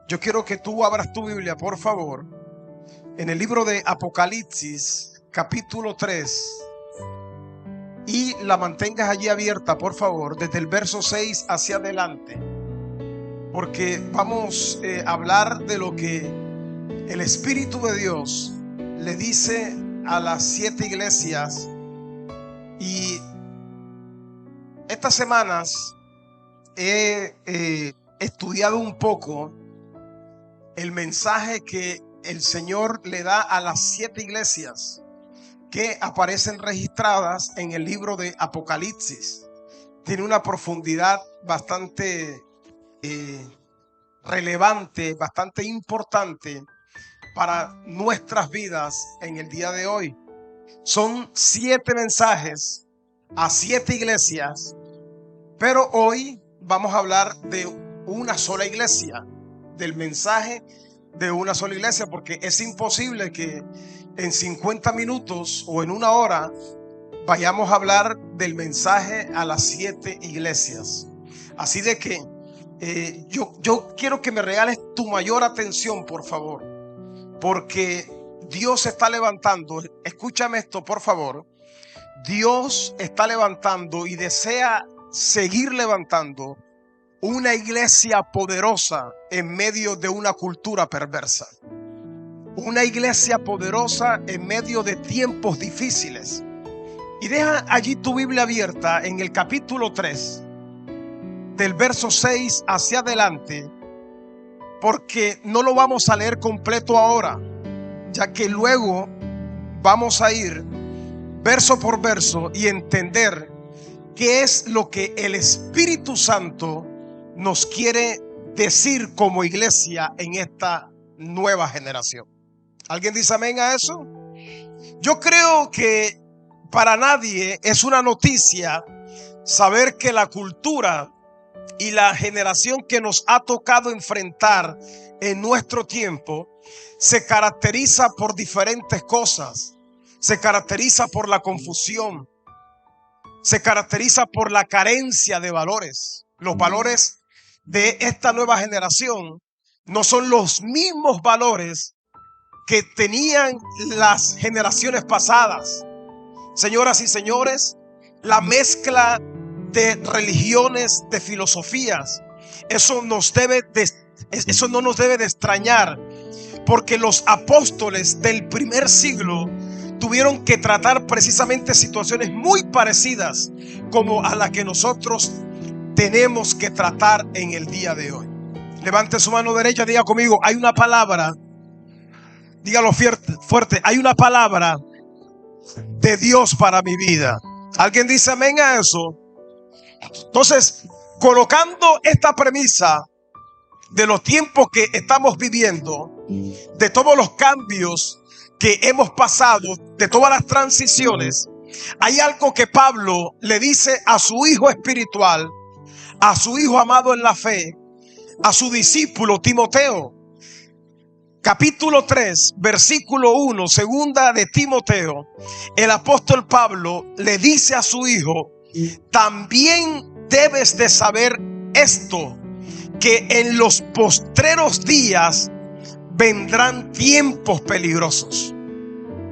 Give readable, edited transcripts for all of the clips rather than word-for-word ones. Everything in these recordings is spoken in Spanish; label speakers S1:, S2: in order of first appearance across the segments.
S1: Yo quiero que tú abras tu Biblia, por favor, en el libro de Apocalipsis, capítulo 3, y la mantengas allí abierta, por favor, desde el verso 6 hacia adelante, porque vamos a hablar de lo que el Espíritu de Dios le dice a las 7 iglesias. Y estas semanas he estudiado un poco el mensaje que el Señor le da a las 7 iglesias que aparecen registradas en el libro de Apocalipsis. Tiene una profundidad bastante relevante, bastante importante para nuestras vidas en el día de hoy. Son 7 mensajes a 7 iglesias, pero hoy vamos a hablar de una sola iglesia, del mensaje de una sola iglesia, porque es imposible que en 50 minutos o en una hora vayamos a hablar del mensaje a las 7 iglesias. Así de que yo quiero que me regales tu mayor atención, por favor, porque Dios está levantando, escúchame esto, por favor. Dios está levantando y desea seguir levantando una iglesia poderosa en medio de una cultura perversa. Una iglesia poderosa en medio de tiempos difíciles. Y deja allí tu Biblia abierta en el capítulo 3, del verso 6 hacia adelante, porque no lo vamos a leer completo ahora, ya que luego vamos a ir verso por verso y entender qué es lo que el Espíritu Santo nos quiere decir como iglesia en esta nueva generación. ¿Alguien dice amén a eso? Yo creo que para nadie es una noticia saber que la cultura y la generación que nos ha tocado enfrentar en nuestro tiempo se caracteriza por diferentes cosas. Se caracteriza por la confusión. Se caracteriza por la carencia de valores. Los valores de esta nueva generación no son los mismos valores que tenían las generaciones pasadas. Señoras y señores, la mezcla de religiones, de filosofías, eso no nos debe de extrañar, porque los apóstoles del primer siglo tuvieron que tratar precisamente situaciones muy parecidas como a las que nosotros tenemos que tratar en el día de hoy. Levante su mano derecha, diga conmigo: hay una palabra, dígalo fuerte, hay una palabra de Dios para mi vida. ¿Alguien dice amén a eso? Entonces, colocando esta premisa de los tiempos que estamos viviendo, de todos los cambios que hemos pasado, de todas las transiciones, hay algo que Pablo le dice a su hijo espiritual, a su hijo amado en la fe, a su discípulo Timoteo. Capítulo 3, versículo 1, segunda de Timoteo. El apóstol Pablo le dice a su hijo: también debes de saber esto, que en los postreros días vendrán tiempos peligrosos.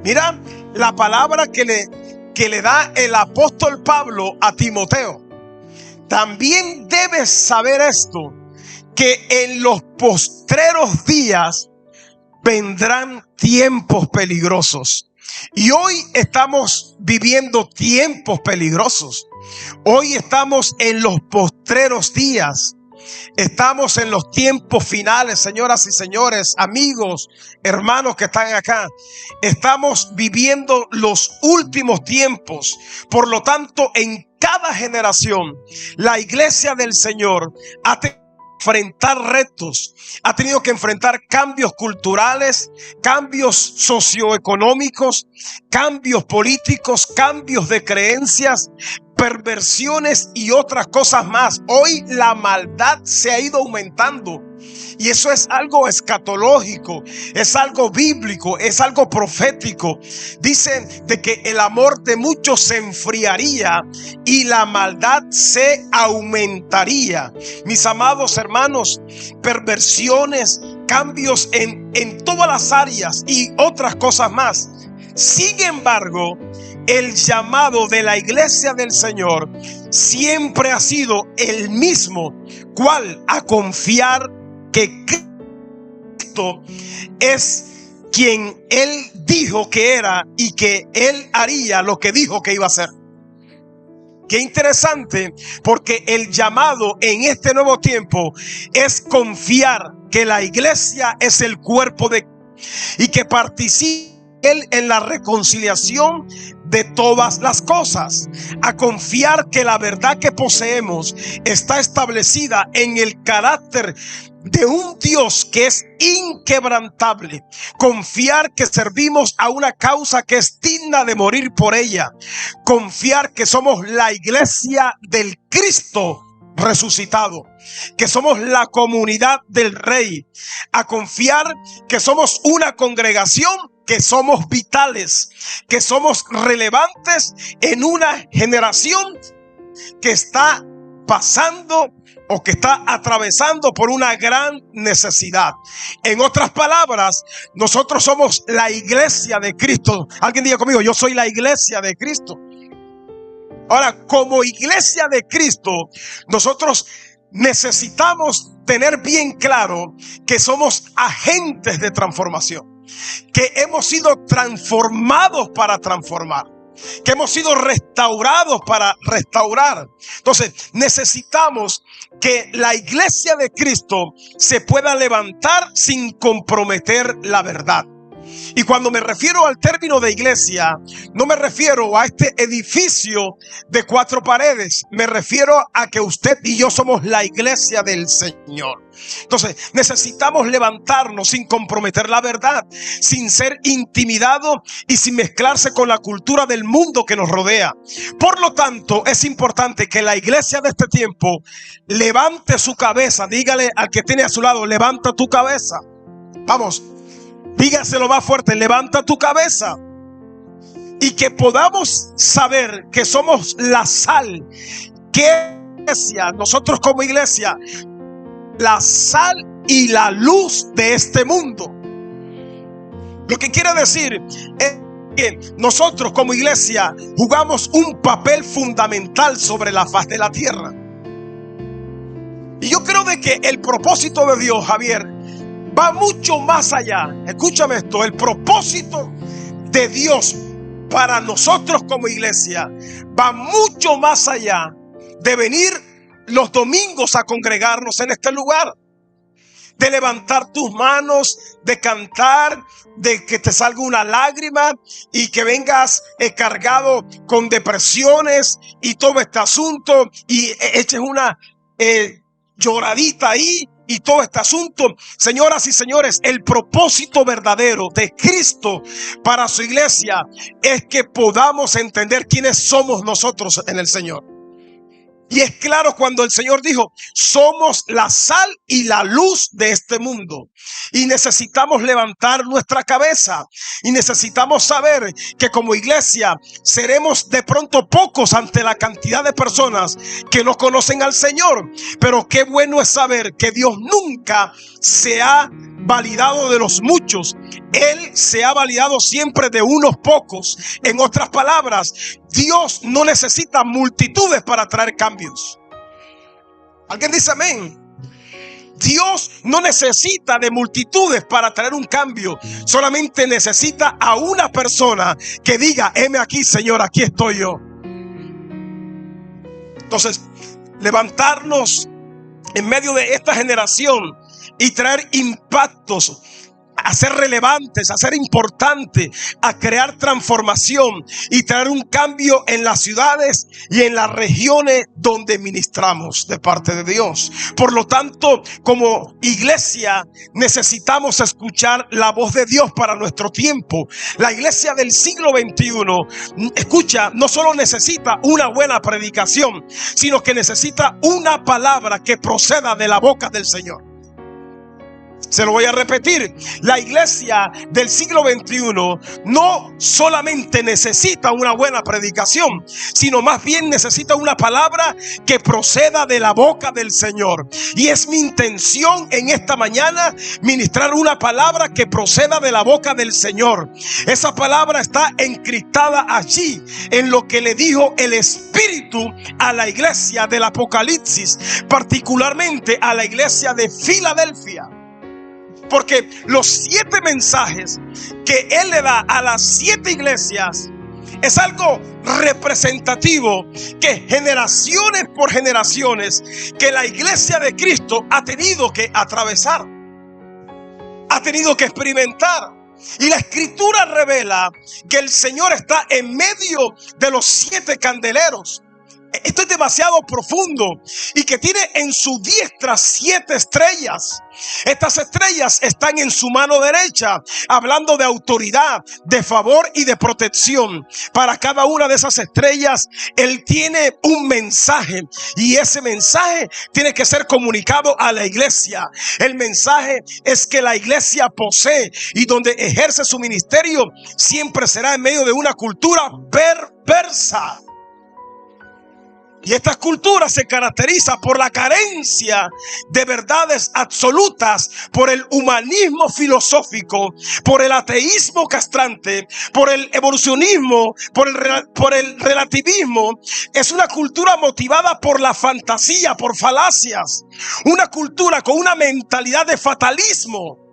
S1: Mira la palabra que le da el apóstol Pablo a Timoteo. También debes saber esto, que en los postreros días vendrán tiempos peligrosos. Y hoy estamos viviendo tiempos peligrosos. Hoy estamos en los postreros días. Estamos en los tiempos finales, señoras y señores, amigos, hermanos que están acá. Estamos viviendo los últimos tiempos. Por lo tanto, en cada generación, la iglesia del Señor ha tenido que enfrentar retos, ha tenido que enfrentar cambios culturales, cambios socioeconómicos, cambios políticos, cambios de creencias, perversiones y otras cosas más. Hoy la maldad se ha ido aumentando. Y eso es algo escatológico, es algo bíblico, es algo profético. Dicen de que el amor de muchos se enfriaría y la maldad se aumentaría. Mis amados hermanos, perversiones, cambios en todas las áreas y otras cosas más. Sin embargo, el llamado de la iglesia del Señor siempre ha sido el mismo, ¿cuál? A confiar que Cristo es quien Él dijo que era y que Él haría lo que dijo que iba a hacer. Qué interesante, porque el llamado en este nuevo tiempo es confiar que la iglesia es el cuerpo de y que participa Él en la reconciliación de todas las cosas, a confiar que la verdad que poseemos está establecida en el carácter de un Dios que es inquebrantable, confiar que servimos a una causa que es digna de morir por ella, confiar que somos la iglesia del Cristo resucitado, que somos la comunidad del Rey, a confiar que somos una congregación, que somos vitales, que somos relevantes en una generación que está pasando o que está atravesando por una gran necesidad. En otras palabras, nosotros somos la iglesia de Cristo. Alguien diga conmigo: yo soy la iglesia de Cristo. Ahora, como iglesia de Cristo, nosotros necesitamos tener bien claro que somos agentes de transformación, que hemos sido transformados para transformar, que hemos sido restaurados para restaurar. Entonces necesitamos que la iglesia de Cristo se pueda levantar sin comprometer la verdad. Y cuando me refiero al término de iglesia, no me refiero a este edificio de 4 paredes. Me refiero a que usted y yo somos la iglesia del Señor. Entonces necesitamos levantarnos sin comprometer la verdad, sin ser intimidado y sin mezclarse con la cultura del mundo que nos rodea. Por lo tanto, es importante que la iglesia de este tiempo levante su cabeza. Dígale al que tiene a su lado: levanta tu cabeza. Vamos, dígaselo más fuerte: levanta tu cabeza. Y que podamos saber que somos la sal. Que iglesia, nosotros como iglesia, la sal y la luz de este mundo. Lo que quiere decir es que nosotros como iglesia jugamos un papel fundamental sobre la faz de la tierra. Y yo creo de que el propósito de Dios, Javier, va mucho más allá. Escúchame esto: el propósito de Dios para nosotros como iglesia va mucho más allá de venir los domingos a congregarnos en este lugar, de levantar tus manos, de cantar, de que te salga una lágrima y que vengas cargado con depresiones y todo este asunto y eches una lloradita ahí y todo este asunto. Señoras y señores, el propósito verdadero de Cristo para su iglesia es que podamos entender quiénes somos nosotros en el Señor. Y es claro cuando el Señor dijo: somos la sal y la luz de este mundo. Y necesitamos levantar nuestra cabeza. Y necesitamos saber que como iglesia seremos de pronto pocos ante la cantidad de personas que no conocen al Señor. Pero qué bueno es saber que Dios nunca se ha validado de los muchos. Él se ha validado siempre de unos pocos. En otras palabras, Dios no necesita multitudes para traer cambios. ¿Alguien dice amén? Dios no necesita de multitudes para traer un cambio. Solamente necesita a una persona que diga: heme aquí, Señor, aquí estoy yo. Entonces, levantarnos en medio de esta generación y traer impactos a ser relevantes, a ser importantes, a crear transformación y traer un cambio en las ciudades y en las regiones donde ministramos de parte de Dios. Por lo tanto, como iglesia necesitamos escuchar la voz de Dios para nuestro tiempo. La iglesia del siglo XXI, escucha, no solo necesita una buena predicación, sino que necesita una palabra que proceda de la boca del Señor. Se lo voy a repetir. La iglesia del siglo XXI no solamente necesita una buena predicación, sino más bien necesita una palabra que proceda de la boca del Señor. Y es mi intención en esta mañana ministrar una palabra que proceda de la boca del Señor. Esa palabra está encriptada allí en lo que le dijo el Espíritu a la iglesia del Apocalipsis, particularmente a la iglesia de Filadelfia. Porque los 7 mensajes que Él le da a las 7 iglesias es algo representativo que generaciones por generaciones que la iglesia de Cristo ha tenido que atravesar, ha tenido que experimentar. Y la escritura revela que el Señor está en medio de los 7 candeleros. Esto es demasiado profundo. Y que tiene en su diestra 7 estrellas. Estas estrellas están en su mano derecha, hablando de autoridad, de favor y de protección. Para cada una de esas estrellas Él tiene un mensaje, y ese mensaje tiene que ser comunicado a la iglesia. El mensaje es que la iglesia posee y donde ejerce su ministerio siempre será en medio de una cultura perversa. Y esta cultura se caracteriza por la carencia de verdades absolutas, por el humanismo filosófico, por el ateísmo castrante, por el evolucionismo, por el relativismo. Es una cultura motivada por la fantasía, por falacias. Una cultura con una mentalidad de fatalismo.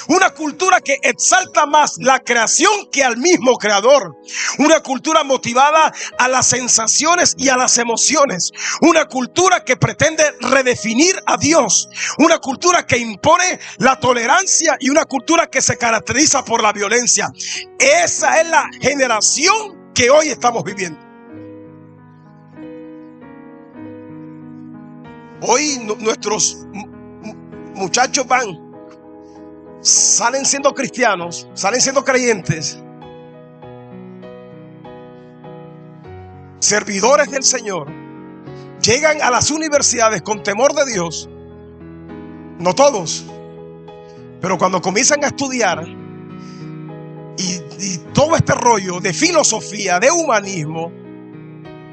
S1: Una cultura que exalta más la creación que al mismo creador. Una cultura motivada a las sensaciones y a las emociones. Una cultura que pretende redefinir a Dios. Una cultura que impone la tolerancia y una cultura que se caracteriza por la violencia. Esa es la generación que hoy estamos viviendo. Hoy nuestros muchachos salen siendo cristianos, salen siendo creyentes, servidores del Señor, llegan a las universidades con temor de Dios. No todos, pero cuando comienzan a estudiar y todo este rollo de filosofía, de humanismo,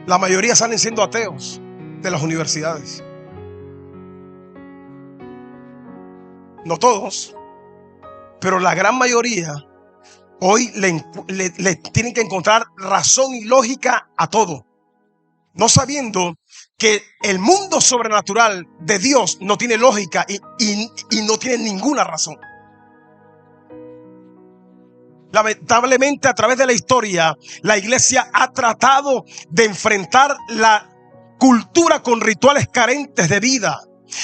S1: la mayoría salen siendo ateos de las universidades. No todos, pero la gran mayoría hoy le tienen que encontrar razón y lógica a todo, no sabiendo que el mundo sobrenatural de Dios no tiene lógica y no tiene ninguna razón. Lamentablemente, a través de la historia, la iglesia ha tratado de enfrentar la cultura con rituales carentes de vida.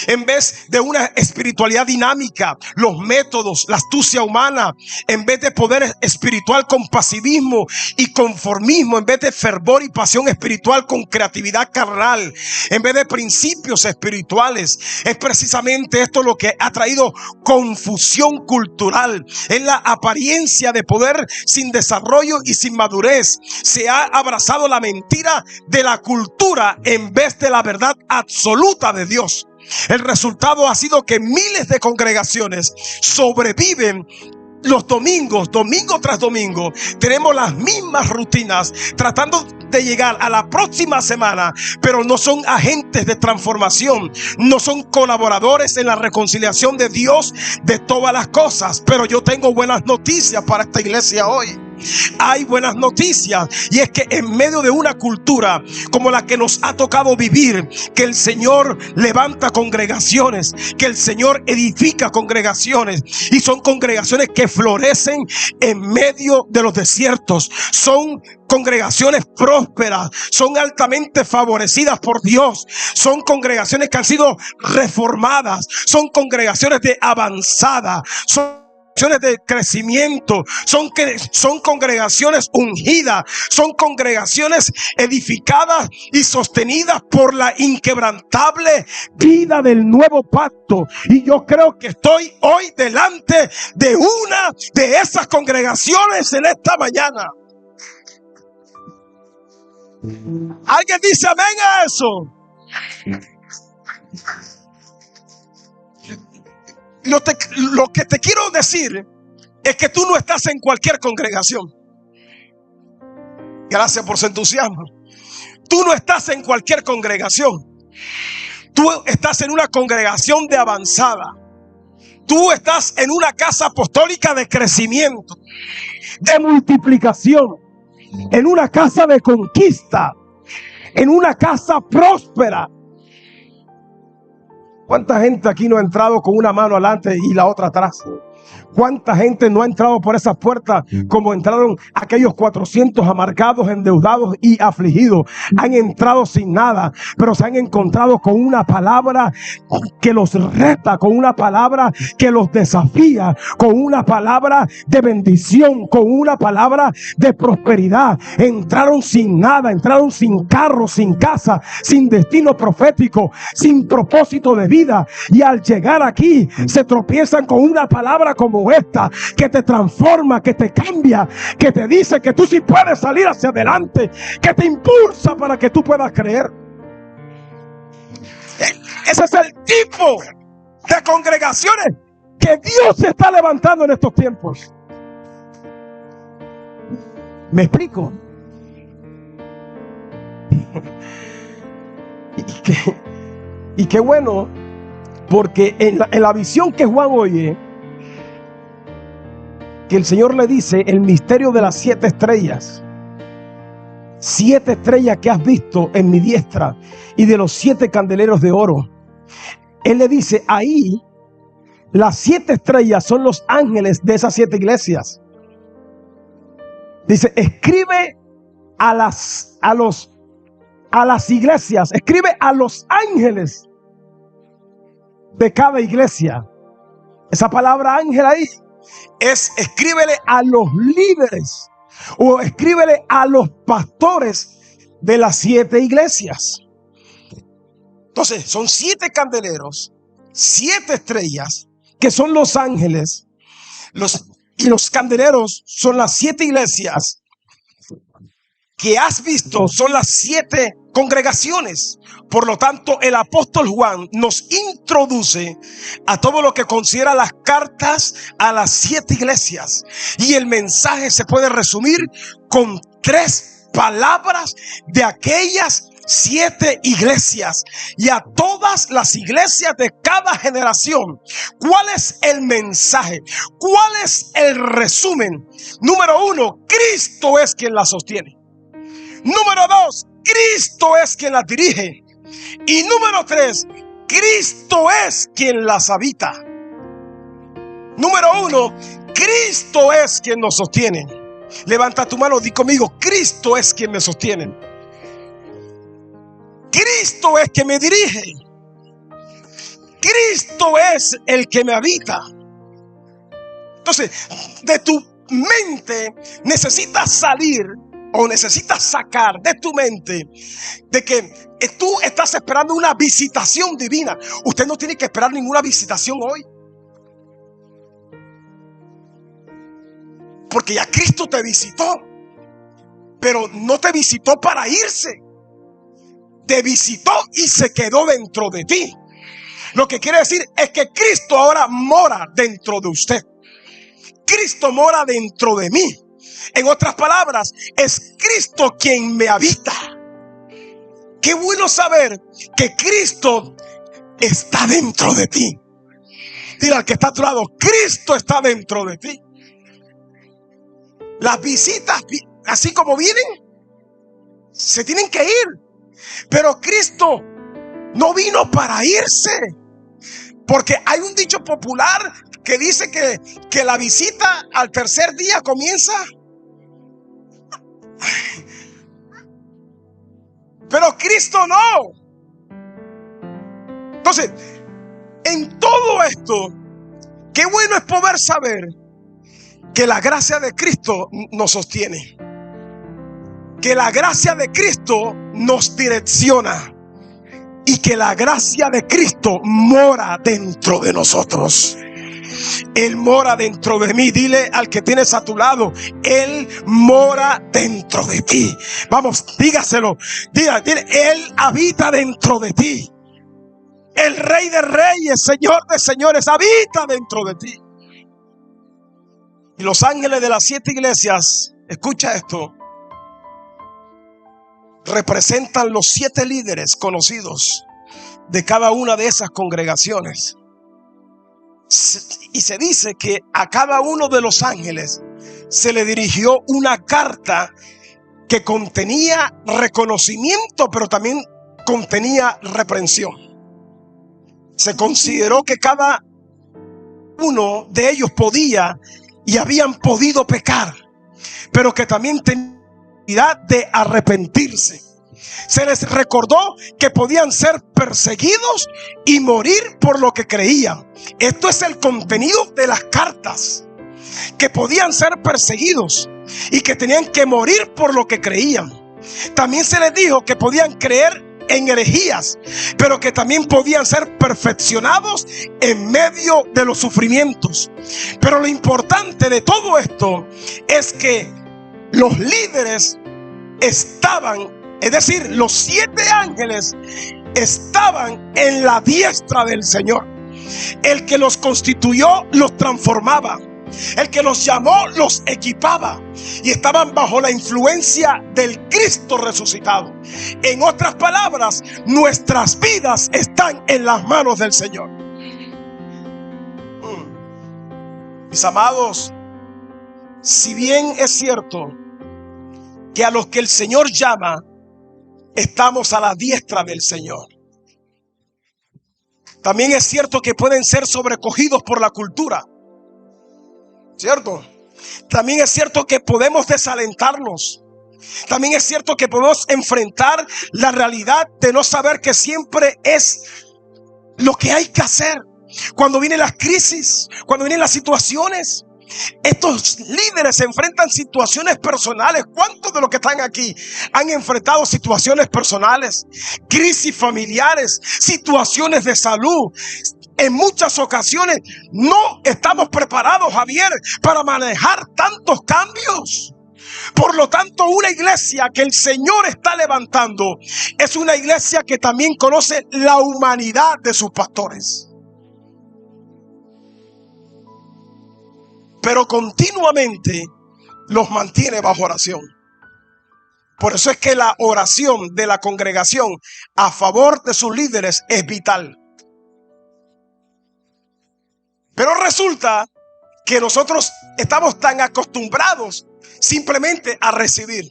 S1: En vez de una espiritualidad dinámica, los métodos, la astucia humana, en vez de poder espiritual con pasivismo y conformismo, en vez de fervor y pasión espiritual con creatividad carnal, en vez de principios espirituales, es precisamente esto lo que ha traído confusión cultural. Es la apariencia de poder sin desarrollo y sin madurez. Se ha abrazado la mentira de la cultura en vez de la verdad absoluta de Dios. El resultado ha sido que miles de congregaciones sobreviven los domingos, domingo tras domingo. Tenemos las mismas rutinas tratando de llegar a la próxima semana, pero no son agentes de transformación, no son colaboradores en la reconciliación de Dios de todas las cosas. Pero yo tengo buenas noticias para esta iglesia hoy. Hay buenas noticias, y es que en medio de una cultura como la que nos ha tocado vivir, que el Señor levanta congregaciones, que el Señor edifica congregaciones, y son congregaciones que florecen en medio de los desiertos. Son congregaciones prósperas, son altamente favorecidas por Dios, son congregaciones que han sido reformadas, son congregaciones de avanzada, son de crecimiento, son congregaciones ungidas, son congregaciones edificadas y sostenidas por la inquebrantable vida del nuevo pacto. Y yo creo que estoy hoy delante de una de esas congregaciones en esta mañana. ¿Alguien dice amén a eso? Lo que te quiero decir es que tú no estás en cualquier congregación. Gracias por su entusiasmo. Tú no estás en cualquier congregación. Tú estás en una congregación de avanzada. Tú estás en una casa apostólica de crecimiento, de multiplicación, en una casa de conquista, en una casa próspera. ¿Cuánta gente aquí no ha entrado con una mano adelante y la otra atrás? ¿Cuánta gente no ha entrado por esas puertas como entraron aquellos 400 amargados, endeudados y afligidos? Han entrado sin nada, pero se han encontrado con una palabra que los reta, con una palabra que los desafía, con una palabra de bendición, con una palabra de prosperidad. Entraron sin nada, entraron sin carro, sin casa, sin destino profético, sin propósito de vida. Y al llegar aquí se tropiezan con una palabra como esta, que te transforma, que te cambia, que te dice que tú sí puedes salir hacia adelante, que te impulsa para que tú puedas creer. Ese es el tipo de congregaciones que Dios se está levantando en estos tiempos. ¿Me explico? Y qué bueno, porque en la visión que Juan oye, que el Señor le dice el misterio de las 7 estrellas. 7 estrellas que has visto en mi diestra y de los 7 candeleros de oro. Él le dice ahí, las 7 estrellas son los ángeles de esas 7 iglesias. Dice, escribe a las iglesias, escribe a los ángeles de cada iglesia. Esa palabra ángel ahí es escríbele a los líderes o escríbele a los pastores de las 7 iglesias. Entonces son 7 candeleros, 7 estrellas que son los ángeles, y los candeleros son las 7 iglesias que has visto, son las 7 congregaciones. Por lo tanto, el apóstol Juan nos introduce a todo lo que considera las cartas a las 7 iglesias. Y el mensaje se puede resumir con 3 palabras de aquellas 7 iglesias. Y a todas las iglesias de cada generación, ¿cuál es el mensaje? ¿Cuál es el resumen? Número 1, Cristo es quien la sostiene. Número 2, Cristo es quien las dirige. Y número 3, Cristo es quien las habita. Número 1, Cristo es quien nos sostiene. Levanta tu mano, di conmigo, Cristo es quien me sostiene. Cristo es quien me dirige. Cristo es el que me habita. Entonces, de tu mente necesitas salir, o necesitas sacar de tu mente de que tú estás esperando una visitación divina. Usted no tiene que esperar ninguna visitación hoy, porque ya Cristo te visitó, pero no te visitó para irse. Te visitó y se quedó dentro de ti. Lo que quiere decir es que Cristo ahora mora dentro de usted. Cristo mora dentro de mí. En otras palabras, es Cristo quien me habita. Qué bueno saber que Cristo está dentro de ti. Dile al que está a tu lado, Cristo está dentro de ti. Las visitas, así como vienen, se tienen que ir. Pero Cristo no vino para irse. Porque hay un dicho popular que dice que la visita al tercer día comienza. Pero Cristo no. Entonces, en todo esto, qué bueno es poder saber que la gracia de Cristo nos sostiene, que la gracia de Cristo nos direcciona y que la gracia de Cristo mora dentro de nosotros. Él mora dentro de mí. Dile al que tienes a tu lado: Él mora dentro de ti. Vamos, dígaselo. Dile, Él habita dentro de ti. El Rey de Reyes, Señor de Señores, habita dentro de ti. Y los ángeles de las 7 iglesias, escucha esto, representan los 7 líderes conocidos de cada una de esas congregaciones. Y se dice que a cada uno de los ángeles se le dirigió una carta que contenía reconocimiento, pero también contenía reprensión. Se consideró que cada uno de ellos podía y habían podido pecar, pero que también tenían la necesidad de arrepentirse. Se les recordó que podían ser perseguidos y morir por lo que creían. Esto es el contenido de las cartas: que podían ser perseguidos y que tenían que morir por lo que creían. También se les dijo que podían creer en herejías, pero que también podían ser perfeccionados en medio de los sufrimientos. Pero lo importante de todo esto es que los líderes estaban, es decir, los 7 ángeles estaban en la diestra del Señor. El que los constituyó los transformaba. El que los llamó los equipaba. Y estaban bajo la influencia del Cristo resucitado. En otras palabras, nuestras vidas están en las manos del Señor. Mis amados, si bien es cierto que a los que el Señor llama estamos a la diestra del Señor, también es cierto que pueden ser sobrecogidos por la cultura, ¿cierto? También es cierto que podemos desalentarnos. También es cierto que podemos enfrentar la realidad de no saber que siempre es lo que hay que hacer. Cuando vienen las crisis, cuando vienen las situaciones, estos líderes se enfrentan situaciones personales. ¿Cuántos de los que están aquí han enfrentado situaciones personales, crisis familiares, situaciones de salud? En muchas ocasiones no estamos preparados, Javier, para manejar tantos cambios. Por lo tanto, una iglesia que el Señor está levantando es una iglesia que también conoce la humanidad de sus pastores, pero continuamente los mantiene bajo oración. Por eso es que la oración de la congregación a favor de sus líderes es vital. Pero resulta que nosotros estamos tan acostumbrados simplemente a recibir.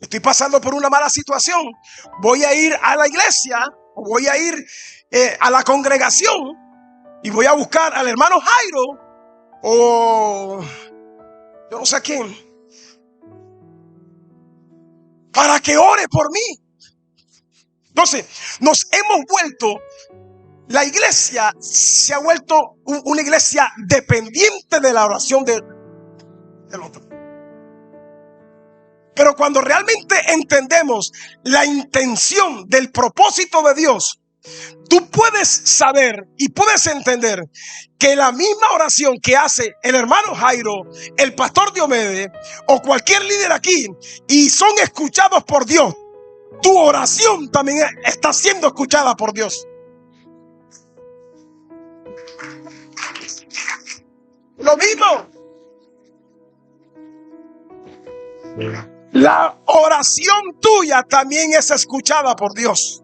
S1: Estoy pasando por una mala situación, voy a ir a la iglesia, o voy a ir a la congregación y voy a buscar al hermano Jairo, o yo no sé a quién, para que ore por mí. Entonces nos hemos vuelto, la iglesia se ha vuelto una iglesia dependiente de la oración del otro. Pero cuando realmente entendemos la intención del propósito de Dios, tú puedes saber y puedes entender que la misma oración que hace el hermano Jairo, el pastor Diomedes o cualquier líder aquí, y son escuchados por Dios, tu oración también está siendo escuchada por Dios. Lo mismo. La oración tuya también es escuchada por Dios.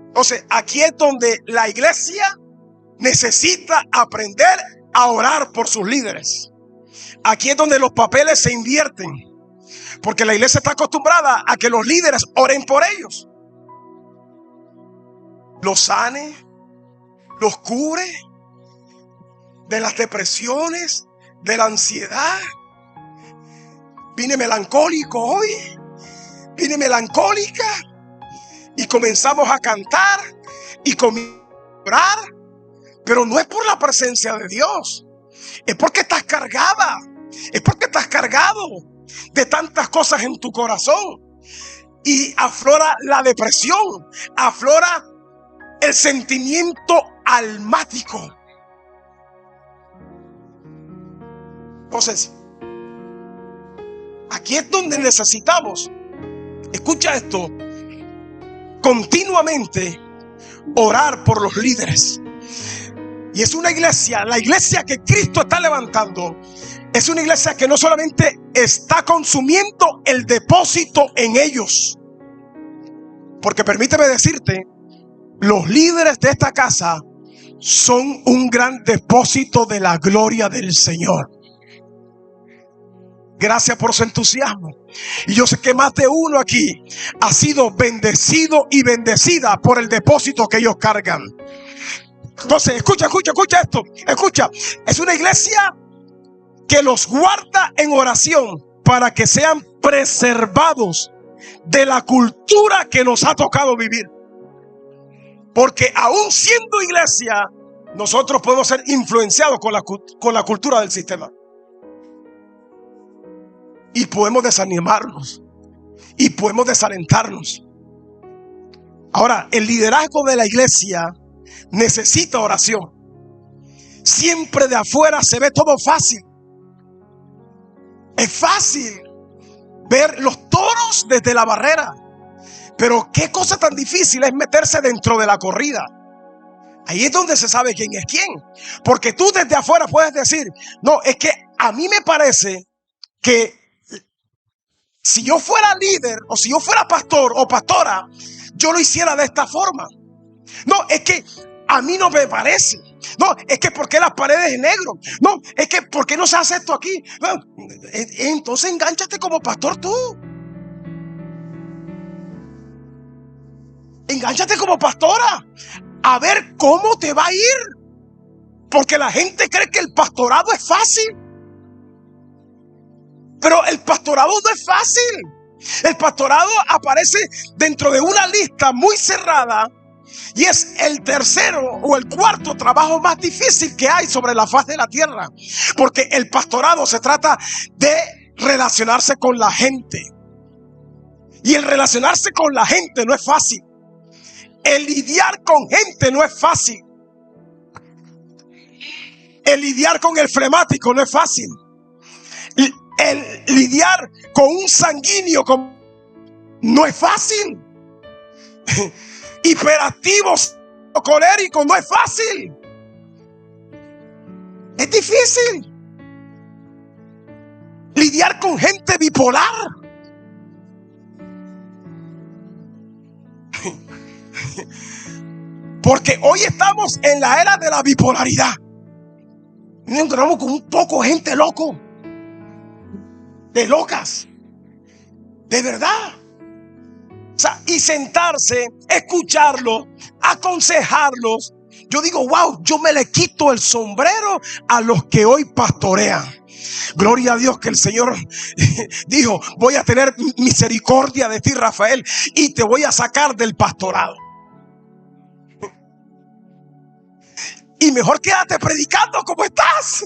S1: Entonces, aquí es donde la iglesia necesita aprender a orar por sus líderes. Aquí es donde los papeles se invierten, porque la iglesia está acostumbrada a que los líderes oren por ellos, los sane, los cubre de las depresiones, de la ansiedad. Vine melancólico hoy, vine melancólica, y comenzamos a cantar y a orar, pero no es por la presencia de Dios, Es porque estás cargada. Es porque estás cargado de tantas cosas en tu corazón. Y aflora la depresión, aflora el sentimiento almático. Entonces, aquí es donde necesitamos, escucha esto, continuamente orar por los líderes. Y es una iglesia, la iglesia que Cristo está levantando, es una iglesia que no solamente está consumiendo el depósito en ellos, porque permíteme decirte, los líderes de esta casa son un gran depósito de la gloria del Señor. Gracias por su entusiasmo. Y yo sé que más de uno aquí ha sido bendecido y bendecida por el depósito que ellos cargan. Entonces, escucha esto. Escucha, es una iglesia que los guarda en oración para que sean preservados de la cultura que nos ha tocado vivir. Porque aún siendo iglesia, nosotros podemos ser influenciados con la cultura del sistema. Y podemos desanimarnos. Y podemos desalentarnos. Ahora, el liderazgo de la iglesia necesita oración. Siempre de afuera se ve todo fácil. Es fácil ver los toros desde la barrera. Pero qué cosa tan difícil es meterse dentro de la corrida. Ahí es donde se sabe quién es quién. Porque tú desde afuera puedes decir, no, es que a mí me parece que si yo fuera líder o si yo fuera pastor o pastora, yo lo hiciera de esta forma. No, es que a mí no me parece. No, es que ¿por qué las paredes en negro? No, es que ¿por qué no se hace esto aquí? No, entonces engánchate como pastor tú. Engánchate como pastora. A ver cómo te va a ir. Porque la gente cree que el pastorado es fácil. Pero el pastorado no es fácil. El pastorado aparece dentro de una lista muy cerrada. Y es el tercero o el cuarto trabajo más difícil que hay sobre la faz de la tierra. Porque el pastorado se trata de relacionarse con la gente. Y el relacionarse con la gente no es fácil. El lidiar con gente no es fácil. El lidiar con el flemático no es fácil. El lidiar con un sanguíneo no es fácil. Hiperactivos o coléricos no es fácil. Es difícil. Lidiar con gente bipolar. Porque hoy estamos en la era de la bipolaridad. Nos encontramos con un poco de gente loco. De locas. De verdad. O sea, y sentarse, escucharlos, aconsejarlos. Yo digo, wow, yo me le quito el sombrero a los que hoy pastorean. Gloria a Dios que el Señor dijo, voy a tener misericordia de ti, Rafael, y te voy a sacar del pastorado. Y mejor quédate predicando como estás.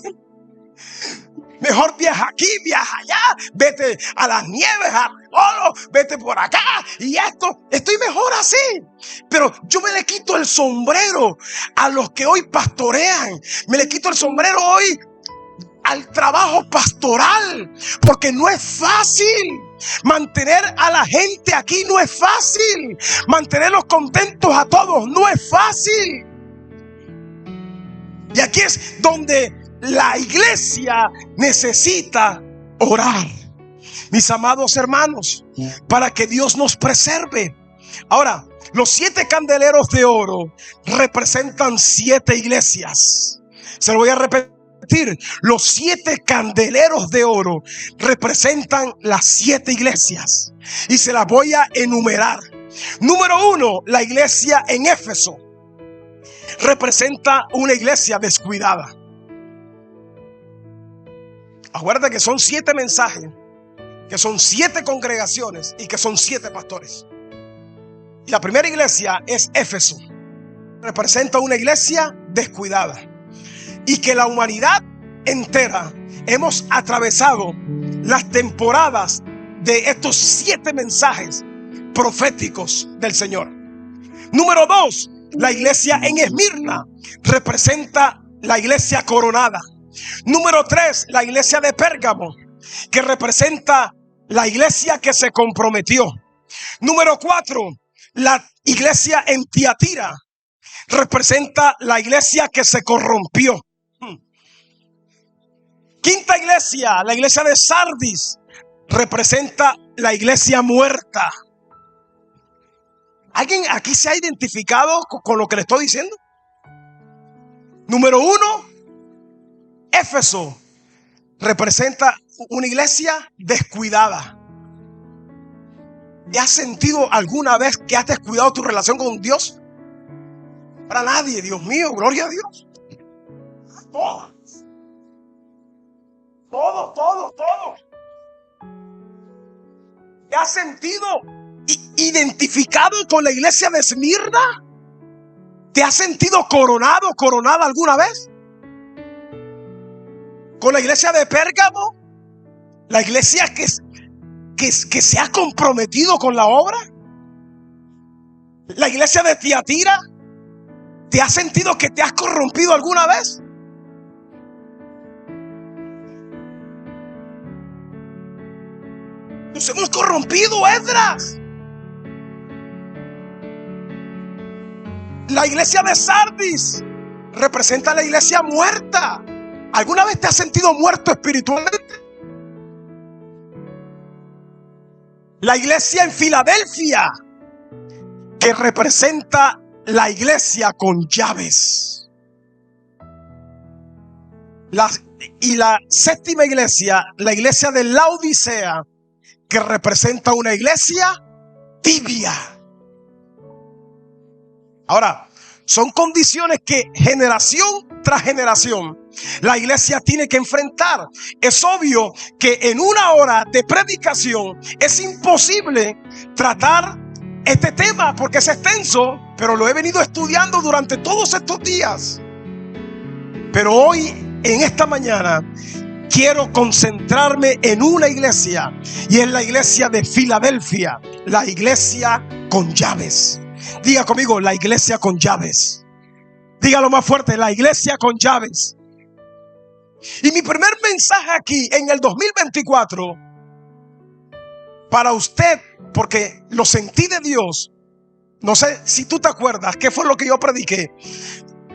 S1: Mejor viaja aquí, viaja allá, vete a las nieves, a Regolo, vete por acá y esto. Estoy mejor así. Pero yo me le quito el sombrero a los que hoy pastorean. Me le quito el sombrero hoy al trabajo pastoral, porque no es fácil. Mantener a la gente aquí no es fácil. Mantenerlos contentos a todos no es fácil. Y aquí es donde la iglesia necesita orar, mis amados hermanos, para que Dios nos preserve. Ahora, los 7 candeleros de oro representan 7 iglesias. Se lo voy a repetir. Los 7 candeleros de oro representan las 7 iglesias. Y se las voy a enumerar. Número 1, la iglesia en Éfeso. Representa una iglesia descuidada. Acuérdate que son 7 mensajes, que son 7 congregaciones y que son 7 pastores. Y la primera iglesia es Éfeso. Representa una iglesia descuidada. Y que la humanidad entera hemos atravesado las temporadas de estos 7 mensajes proféticos del Señor. Número 2, la iglesia en Esmirna representa la iglesia coronada. Número 3, la iglesia de Pérgamo, que representa la iglesia que se comprometió. Número 4, la iglesia en Tiatira representa la iglesia que se corrompió. Quinta iglesia, la iglesia de Sardis, representa la iglesia muerta. ¿Alguien aquí se ha identificado con lo que le estoy diciendo? Número 1, Éfeso representa una iglesia descuidada. ¿Te has sentido alguna vez que has descuidado tu relación con Dios? Para nadie, Dios mío, gloria a Dios. Todo. ¿Te has sentido identificado con la iglesia de Esmirna? ¿Te has sentido coronada alguna vez? ¿Con la iglesia de Pérgamo? ¿La iglesia que se ha comprometido con la obra? ¿La iglesia de Tiatira? ¿Te has sentido que te has corrompido alguna vez? Nos hemos corrompido, Esdras. La iglesia de Sardis representa la iglesia muerta. ¿Alguna vez te has sentido muerto espiritualmente? La iglesia en Filadelfia, que representa la iglesia con llaves. Y la séptima iglesia, la iglesia de Laodicea, que representa una iglesia tibia. Ahora, son condiciones que generación tras generación la iglesia tiene que enfrentar. Es obvio que en una hora de predicación es imposible tratar este tema porque es extenso, pero lo he venido estudiando durante todos estos días. Pero hoy, en esta mañana, quiero concentrarme en una iglesia, y es la iglesia de Filadelfia, la iglesia con llaves. Diga conmigo, la iglesia con llaves. Dígalo más fuerte, la iglesia con llaves. Y mi primer mensaje aquí en el 2024 para usted, porque lo sentí de Dios. No sé si tú te acuerdas qué fue lo que yo prediqué.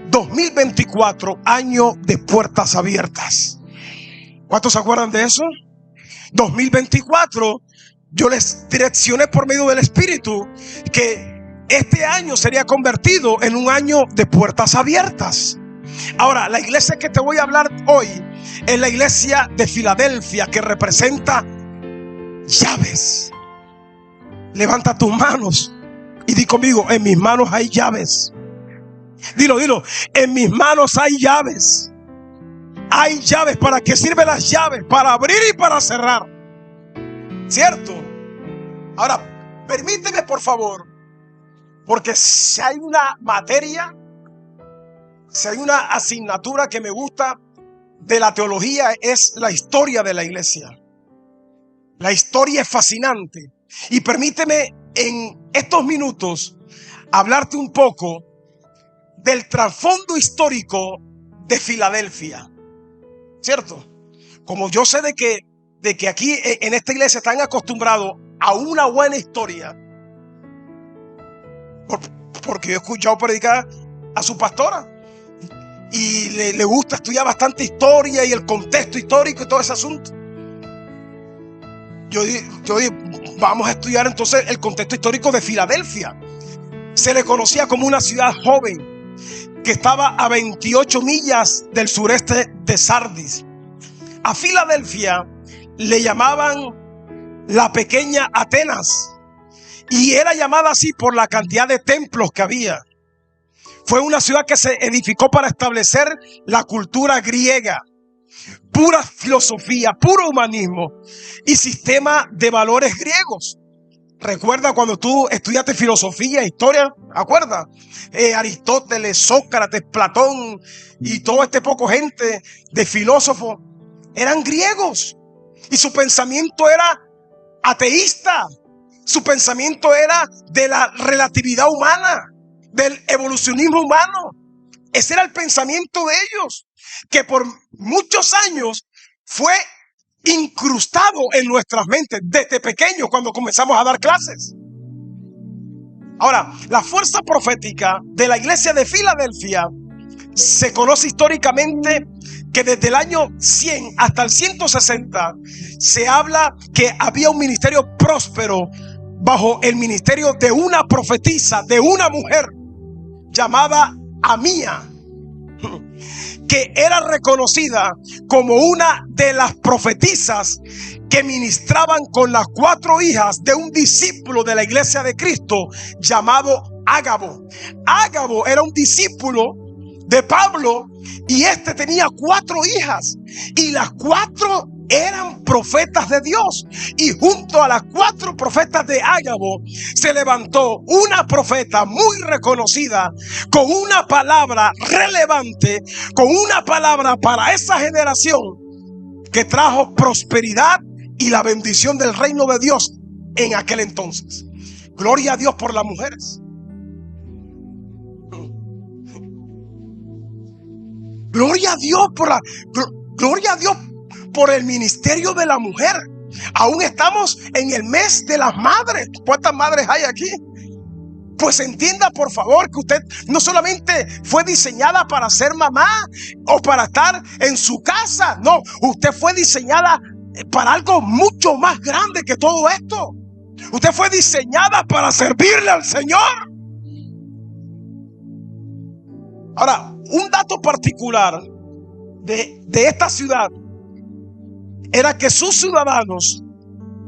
S1: 2024, año de puertas abiertas. ¿Cuántos se acuerdan de eso? 2024, yo les direccioné por medio del Espíritu que este año sería convertido en un año de puertas abiertas. Ahora, la iglesia que te voy a hablar hoy es la iglesia de Filadelfia, que representa llaves. Levanta tus manos y di conmigo, en mis manos hay llaves. Dilo, en mis manos hay llaves. Hay llaves. ¿Para qué sirven las llaves? Para abrir y para cerrar, ¿cierto? Ahora, permíteme por favor, porque si hay una materia, si hay una asignatura que me gusta de la teología, es la historia de la iglesia. La historia es fascinante. Y permíteme en estos minutos hablarte un poco del trasfondo histórico de Filadelfia, ¿cierto? Como yo sé de que aquí en esta iglesia están acostumbrados a una buena historia, porque yo he escuchado predicar a su pastora y le gusta estudiar bastante historia y el contexto histórico y todo ese asunto. Yo digo, vamos a estudiar entonces el contexto histórico de Filadelfia. Se le conocía como una ciudad joven que estaba a 28 millas del sureste de Sardis. A Filadelfia le llamaban la pequeña Atenas, y era llamada así por la cantidad de templos que había. Fue una ciudad que se edificó para establecer la cultura griega, pura filosofía, puro humanismo y sistema de valores griegos. Recuerda cuando tú estudiaste filosofía, historia, ¿acuerdas? Aristóteles, Sócrates, Platón y todo este poco gente de filósofos eran griegos y su pensamiento era ateísta. Su pensamiento era de la relatividad humana, del evolucionismo humano. Ese era el pensamiento de ellos, que por muchos años fue incrustado en nuestras mentes desde pequeños cuando comenzamos a dar clases. Ahora, la fuerza profética de la iglesia de Filadelfia se conoce históricamente que desde el año 100 hasta el 160 se habla que había un ministerio próspero bajo el ministerio de una profetisa, de una mujer llamada Amía, que era reconocida como una de las profetisas que ministraban con las 4 hijas de un discípulo de la iglesia de Cristo llamado Ágabo. Ágabo era un discípulo de Pablo y este tenía 4 hijas y las 4 eran profetas de Dios, y junto a las 4 profetas de Ágabo se levantó una profeta muy reconocida con una palabra relevante, con una palabra para esa generación que trajo prosperidad y la bendición del reino de Dios en aquel entonces. Gloria a Dios por las mujeres. Gloria a Dios gloria a Dios por el ministerio de la mujer. Aún estamos en el mes de las madres. ¿Cuántas madres hay aquí? Pues entienda por favor que usted no solamente fue diseñada para ser mamá o para estar en su casa. No, usted fue diseñada para algo mucho más grande que todo esto. Usted fue diseñada para servirle al Señor. Ahora, un dato particular de esta ciudad era que sus ciudadanos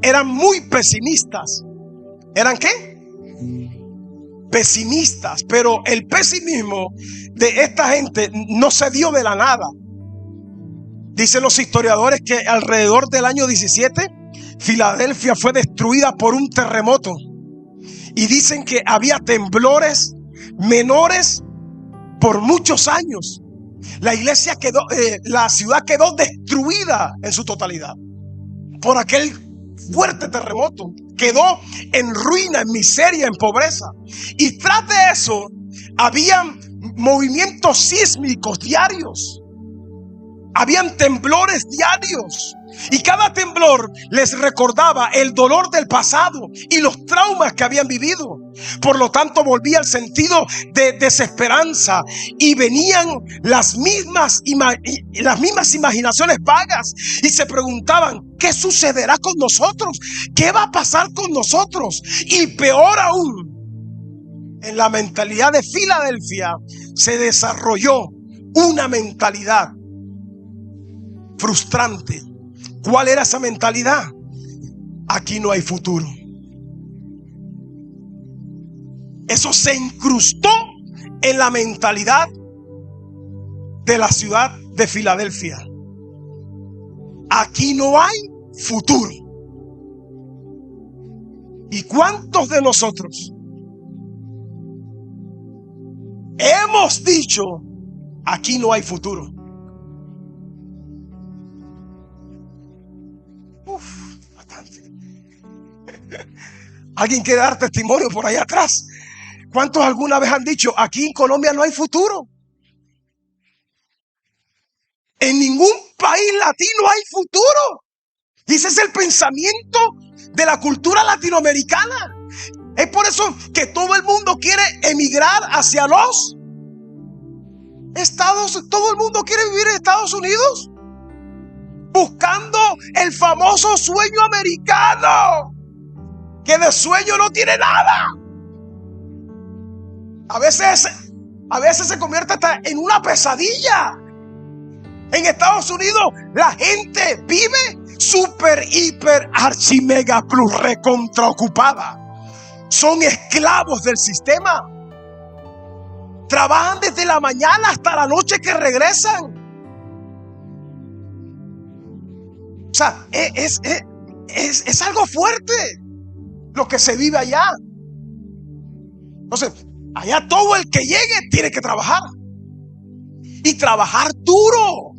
S1: eran muy pesimistas. ¿Eran qué? Pesimistas. Pero el pesimismo de esta gente no se dio de la nada. Dicen los historiadores que alrededor del año 17 Filadelfia fue destruida por un terremoto. Y dicen que había temblores menores por muchos años. La iglesia quedó, la ciudad quedó destruida en su totalidad por aquel fuerte terremoto. Quedó en ruina, en miseria, en pobreza. Y tras de eso, habían movimientos sísmicos diarios. Habían temblores diarios. Y cada temblor les recordaba el dolor del pasado y los traumas que habían vivido. Por lo tanto, volvía el sentido de desesperanza y venían las mismas imaginaciones vagas y se preguntaban: ¿qué sucederá con nosotros? ¿Qué va a pasar con nosotros? Y peor aún, en la mentalidad de Filadelfia se desarrolló una mentalidad frustrante. ¿Cuál era esa mentalidad? Aquí no hay futuro. Eso se incrustó en la mentalidad de la ciudad de Filadelfia. Aquí no hay futuro. ¿Y cuántos de nosotros hemos dicho: aquí no hay futuro? Bastante. ¿Alguien quiere dar testimonio por allá atrás? ¿Cuántos alguna vez han dicho: aquí en Colombia no hay futuro? En ningún país latino hay futuro. Y ese es el pensamiento de la cultura latinoamericana. Es por eso que todo el mundo quiere emigrar hacia los Estados. Todo el mundo quiere vivir en Estados Unidos, buscando el famoso sueño americano, que de sueño no tiene nada. A veces se convierte hasta en una pesadilla. En Estados Unidos la gente vive super, hiper, archi, mega, plus, recontra ocupada. Son esclavos del sistema. Trabajan desde la mañana hasta la noche que regresan. O sea, es algo fuerte. lo que se vive allá. Entonces, allá todo el que llegue tiene que trabajar. Y trabajar duro,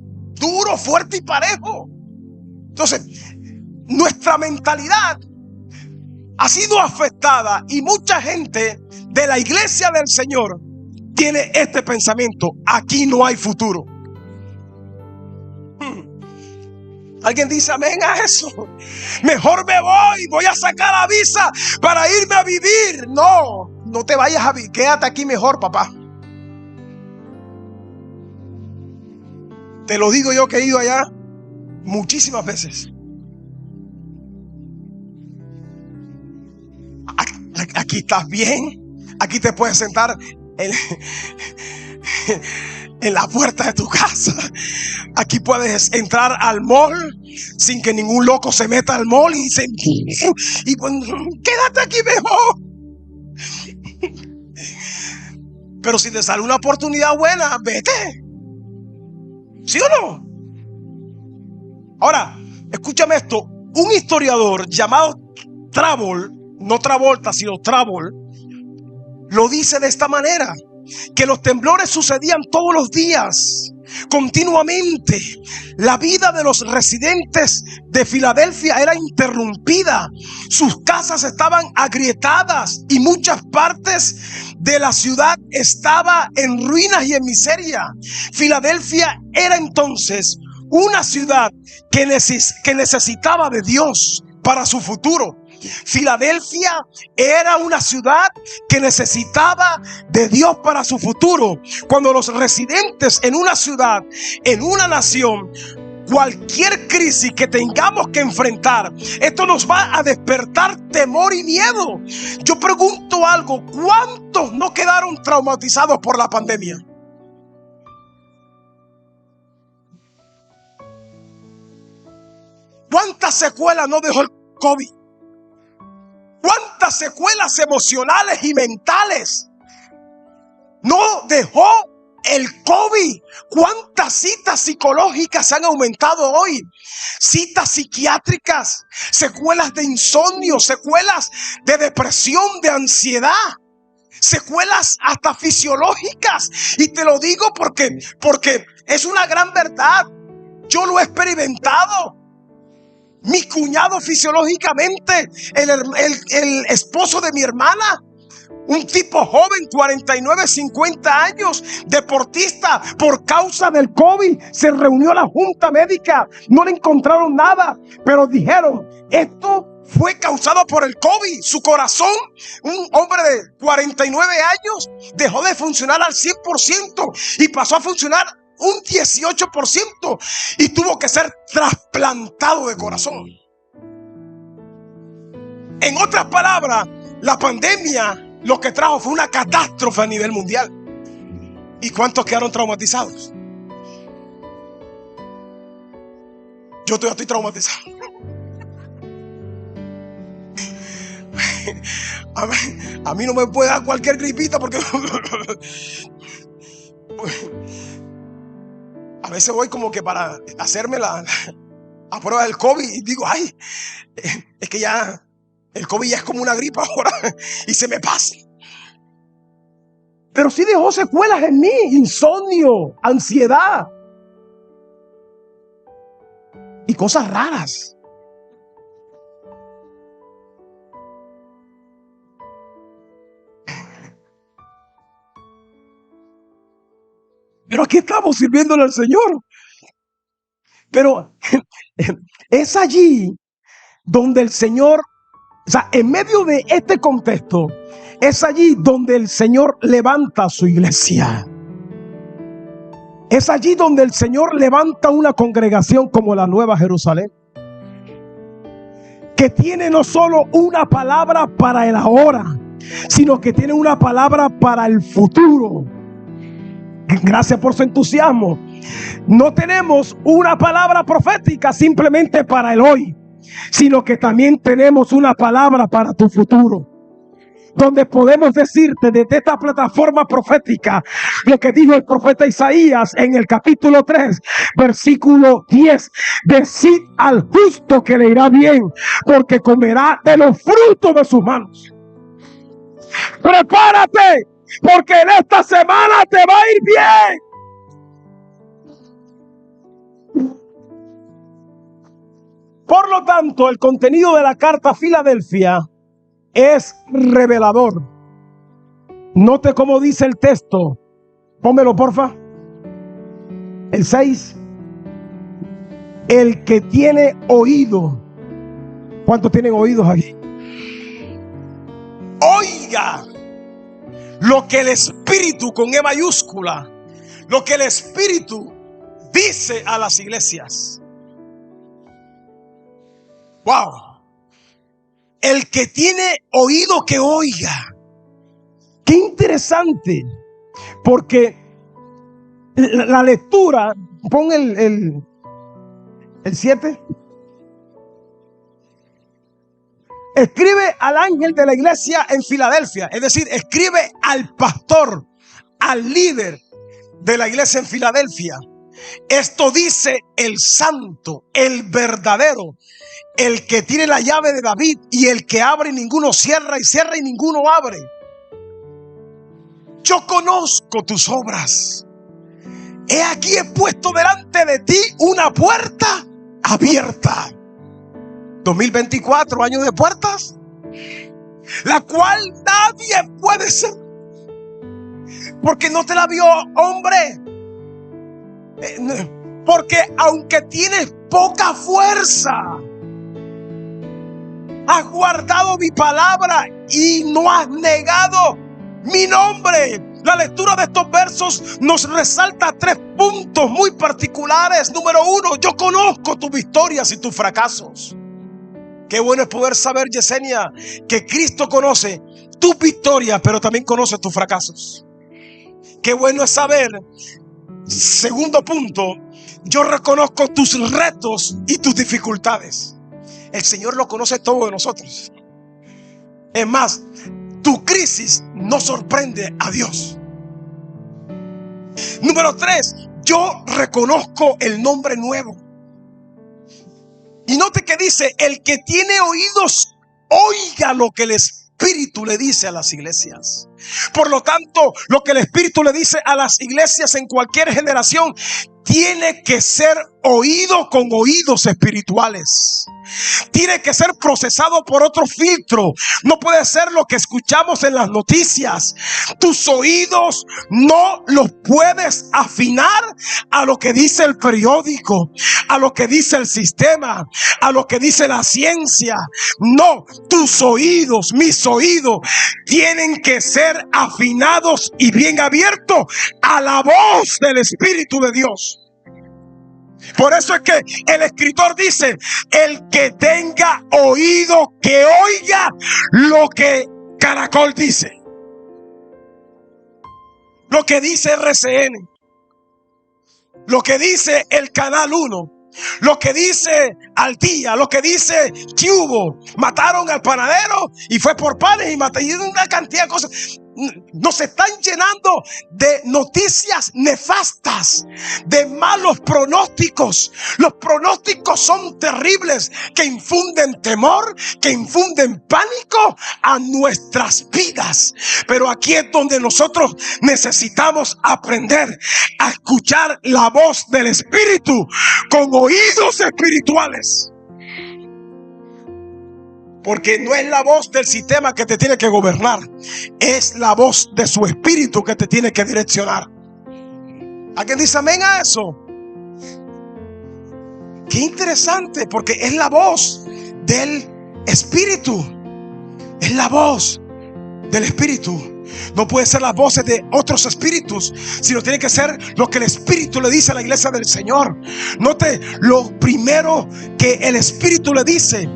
S1: fuerte y parejo. Entonces, nuestra mentalidad ha sido afectada y mucha gente de la iglesia del Señor tiene este pensamiento: aquí no hay futuro. ¿Alguien dice amén a eso? Mejor me voy a sacar la visa para irme a vivir. No te vayas a vivir, quédate aquí mejor, papá. Te lo digo yo, que he ido allá muchísimas veces. Aquí estás bien, aquí te puedes sentar en la puerta de tu casa. Aquí puedes entrar al mall sin que ningún loco se meta al mall y pues, quédate aquí mejor. Pero si te sale una oportunidad buena, vete. ¿Sí o no? Ahora, escúchame esto. Un historiador llamado Travel, no Travolta, sino Travel, lo dice de esta manera: que los temblores sucedían todos los días, continuamente. La vida de los residentes de Filadelfia era interrumpida. Sus casas estaban agrietadas y muchas partes de la ciudad estaba en ruinas y en miseria. Filadelfia era entonces una ciudad que necesitaba de Dios para su futuro. Filadelfia era una ciudad que necesitaba de Dios para su futuro. Cuando los residentes en una ciudad, en una nación, cualquier crisis que tengamos que enfrentar, esto nos va a despertar temor y miedo. Yo pregunto algo: ¿cuántos no quedaron traumatizados por la pandemia? ¿Cuántas secuelas no dejó el COVID? ¿Cuántas secuelas emocionales y mentales no dejó el COVID? ¿Cuántas citas psicológicas han aumentado hoy? Citas psiquiátricas, secuelas de insomnio, secuelas de depresión, de ansiedad, secuelas hasta fisiológicas. Y te lo digo porque es una gran verdad. Yo lo he experimentado. Mi cuñado, fisiológicamente, el esposo de mi hermana, un tipo joven, 49, 50 años, deportista, por causa del COVID, se reunió la junta médica, no le encontraron nada, pero dijeron: esto fue causado por el COVID. Su corazón, un hombre de 49 años, dejó de funcionar al 100% y pasó a funcionar un 18%, y tuvo que ser trasplantado de corazón. En otras palabras, la pandemia lo que trajo fue una catástrofe a nivel mundial. ¿Y cuántos quedaron traumatizados? Yo todavía estoy traumatizado. A mí no me puede dar cualquier gripita porque a veces voy como que para hacerme la prueba del COVID y digo: ay, es que ya el COVID ya es como una gripa ahora y se me pasa. Pero sí dejó secuelas en mí: insomnio, ansiedad y cosas raras. Pero aquí estamos sirviéndole al Señor. Pero es allí donde el Señor, o sea, en medio de este contexto, es allí donde el Señor levanta su iglesia. Es allí donde el Señor levanta una congregación como la Nueva Jerusalén, que tiene no solo una palabra para el ahora, sino que tiene una palabra para el futuro. Gracias por su entusiasmo. No tenemos una palabra profética simplemente para el hoy, sino que también tenemos una palabra para tu futuro. donde podemos decirte desde esta plataforma profética lo que dijo el profeta Isaías en el capítulo 3, versículo 10. Decid al justo que le irá bien, porque comerá de los frutos de sus manos. Prepárate, porque en esta semana te va a ir bien. Por lo tanto, el contenido de la carta a Filadelfia es revelador. Note cómo dice el texto. Pónmelo, porfa. El 6. El que tiene oído. ¿Cuántos tienen oídos aquí? Oiga lo que el Espíritu, con E mayúscula, lo que el Espíritu dice a las iglesias. Wow. El que tiene oído que oiga. Qué interesante. Porque la lectura, pon el 7. Escribe al ángel de la iglesia en Filadelfia. Es decir, escribe al pastor, al líder de la iglesia en Filadelfia. Esto dice el santo, el verdadero, el que tiene la llave de David, y el que abre y ninguno cierra, y cierra y ninguno abre. Yo conozco tus obras. He aquí he puesto delante de ti una puerta abierta. 2024, año de puertas, la cual nadie puede cerrar, porque no te la vio hombre. Porque aunque tienes poca fuerza, has guardado mi palabra y no has negado mi nombre. La lectura de estos versos nos resalta 3 puntos muy particulares. Número 1, yo conozco tus victorias y tus fracasos. Qué bueno es poder saber, Yesenia, que Cristo conoce tus victorias, pero también conoce tus fracasos. Qué bueno es saber. Segundo punto, yo reconozco tus retos y tus dificultades. El Señor lo conoce todo de nosotros. Es más, tu crisis no sorprende a Dios. Número 3, yo reconozco el nombre nuevo. Y note que dice, el que tiene oídos, oiga lo que el Espíritu le dice a las iglesias. Por lo tanto, lo que el Espíritu le dice a las iglesias en cualquier generación tiene que ser oído con oídos espirituales. Tiene que ser procesado por otro filtro. No puede ser lo que escuchamos en las noticias. Tus oídos no los puedes afinar a lo que dice el periódico, a lo que dice el sistema, a lo que dice la ciencia. No, tus oídos, mis oídos, tienen que ser afinados y bien abiertos a la voz del Espíritu de Dios. Por eso es que el escritor dice, el que tenga oído que oiga lo que Caracol dice, lo que dice RCN, lo que dice el Canal 1, lo que dice Al Día, lo que dice Cubo. Mataron al panadero y fue por panes y mataron una cantidad de cosas. Nos están llenando de noticias nefastas, de malos pronósticos. Los pronósticos son terribles, que infunden temor, que infunden pánico a nuestras vidas. Pero aquí es donde nosotros necesitamos aprender a escuchar la voz del Espíritu con oídos espirituales. Porque no es la voz del sistema que te tiene que gobernar, es la voz de su Espíritu que te tiene que direccionar. ¿Alguien dice amén a eso? Qué interesante, porque es la voz del Espíritu. Es la voz del Espíritu. No puede ser las voces de otros espíritus, sino tiene que ser lo que el Espíritu le dice a la iglesia del Señor. Note lo primero que el Espíritu le dice: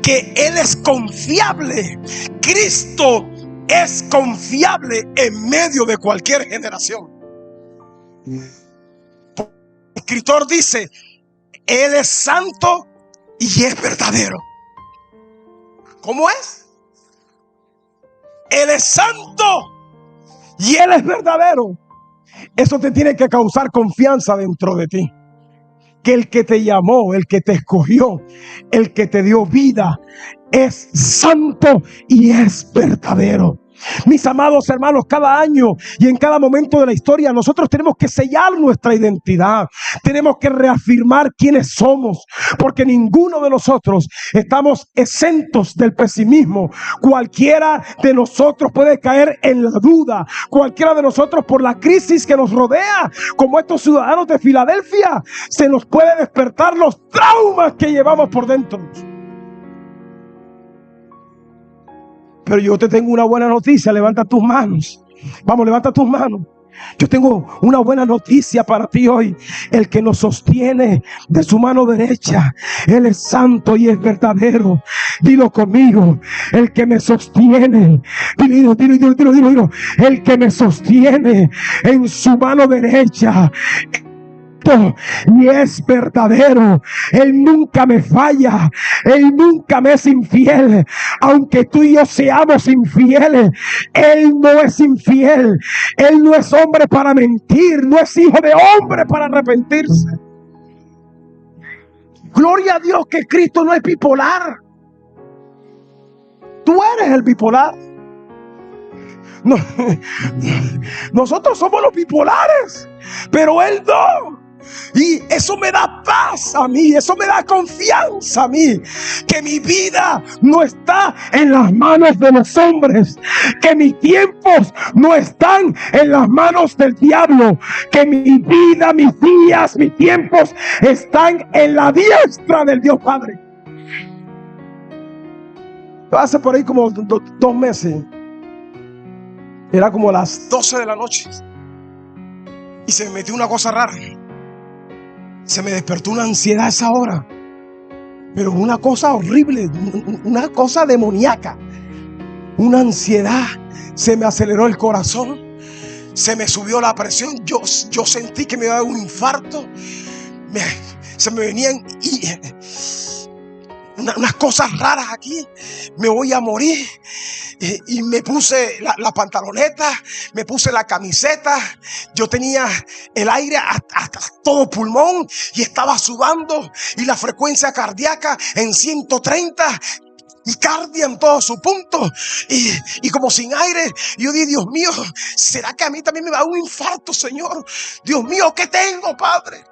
S1: que Él es confiable. Cristo es confiable en medio de cualquier generación. El escritor dice, Él es santo y es verdadero. ¿Cómo es? Él es santo y Él es verdadero. Eso te tiene que causar confianza dentro de ti. Que el que te llamó, el que te escogió, el que te dio vida, es santo y es verdadero. Mis amados hermanos, cada año y en cada momento de la historia nosotros tenemos que sellar nuestra identidad. Tenemos que reafirmar quiénes somos, porque ninguno de nosotros estamos exentos del pesimismo. Cualquiera de nosotros puede caer en la duda. Cualquiera de nosotros, por la crisis que nos rodea, como estos ciudadanos de Filadelfia, se nos puede despertar los traumas que llevamos por dentro. Pero yo te tengo una buena noticia. Levanta tus manos. Vamos, levanta tus manos. Yo tengo una buena noticia para ti hoy. El que nos sostiene de su mano derecha, Él es santo y es verdadero. Dilo conmigo. El que me sostiene. Dilo. El que me sostiene en su mano derecha y es verdadero. Él nunca me falla. Él nunca me es infiel. Aunque tú y yo seamos infieles, Él no es infiel. Él no es hombre para mentir. No es hijo de hombre para arrepentirse. Gloria a Dios que Cristo no es bipolar. Tú eres el bipolar. No, nosotros somos los bipolares, pero Él no. Y eso me da paz a mí, eso me da confianza a mí, que mi vida no está en las manos de los hombres, que mis tiempos no están en las manos del diablo, que mi vida, mis días, mis tiempos están en la diestra del Dios Padre. Hace por ahí como 2 meses, era como las 12 de la noche y se me metió una cosa rara. Se me despertó una ansiedad a esa hora, pero una cosa horrible, una cosa demoníaca, una ansiedad. Se me aceleró el corazón, se me subió la presión. Yo sentí que me iba a dar un infarto. Se me venían unas cosas raras aquí. Me voy a morir. Y me puse la pantaloneta, me puse la camiseta. Yo tenía el aire hasta todo pulmón y estaba sudando, y la frecuencia cardíaca en 130 y cardia en todo su punto, y como sin aire. Yo dije, Dios mío, ¿será que a mí también me va a dar un infarto, Señor? Dios mío, ¿qué tengo, Padre?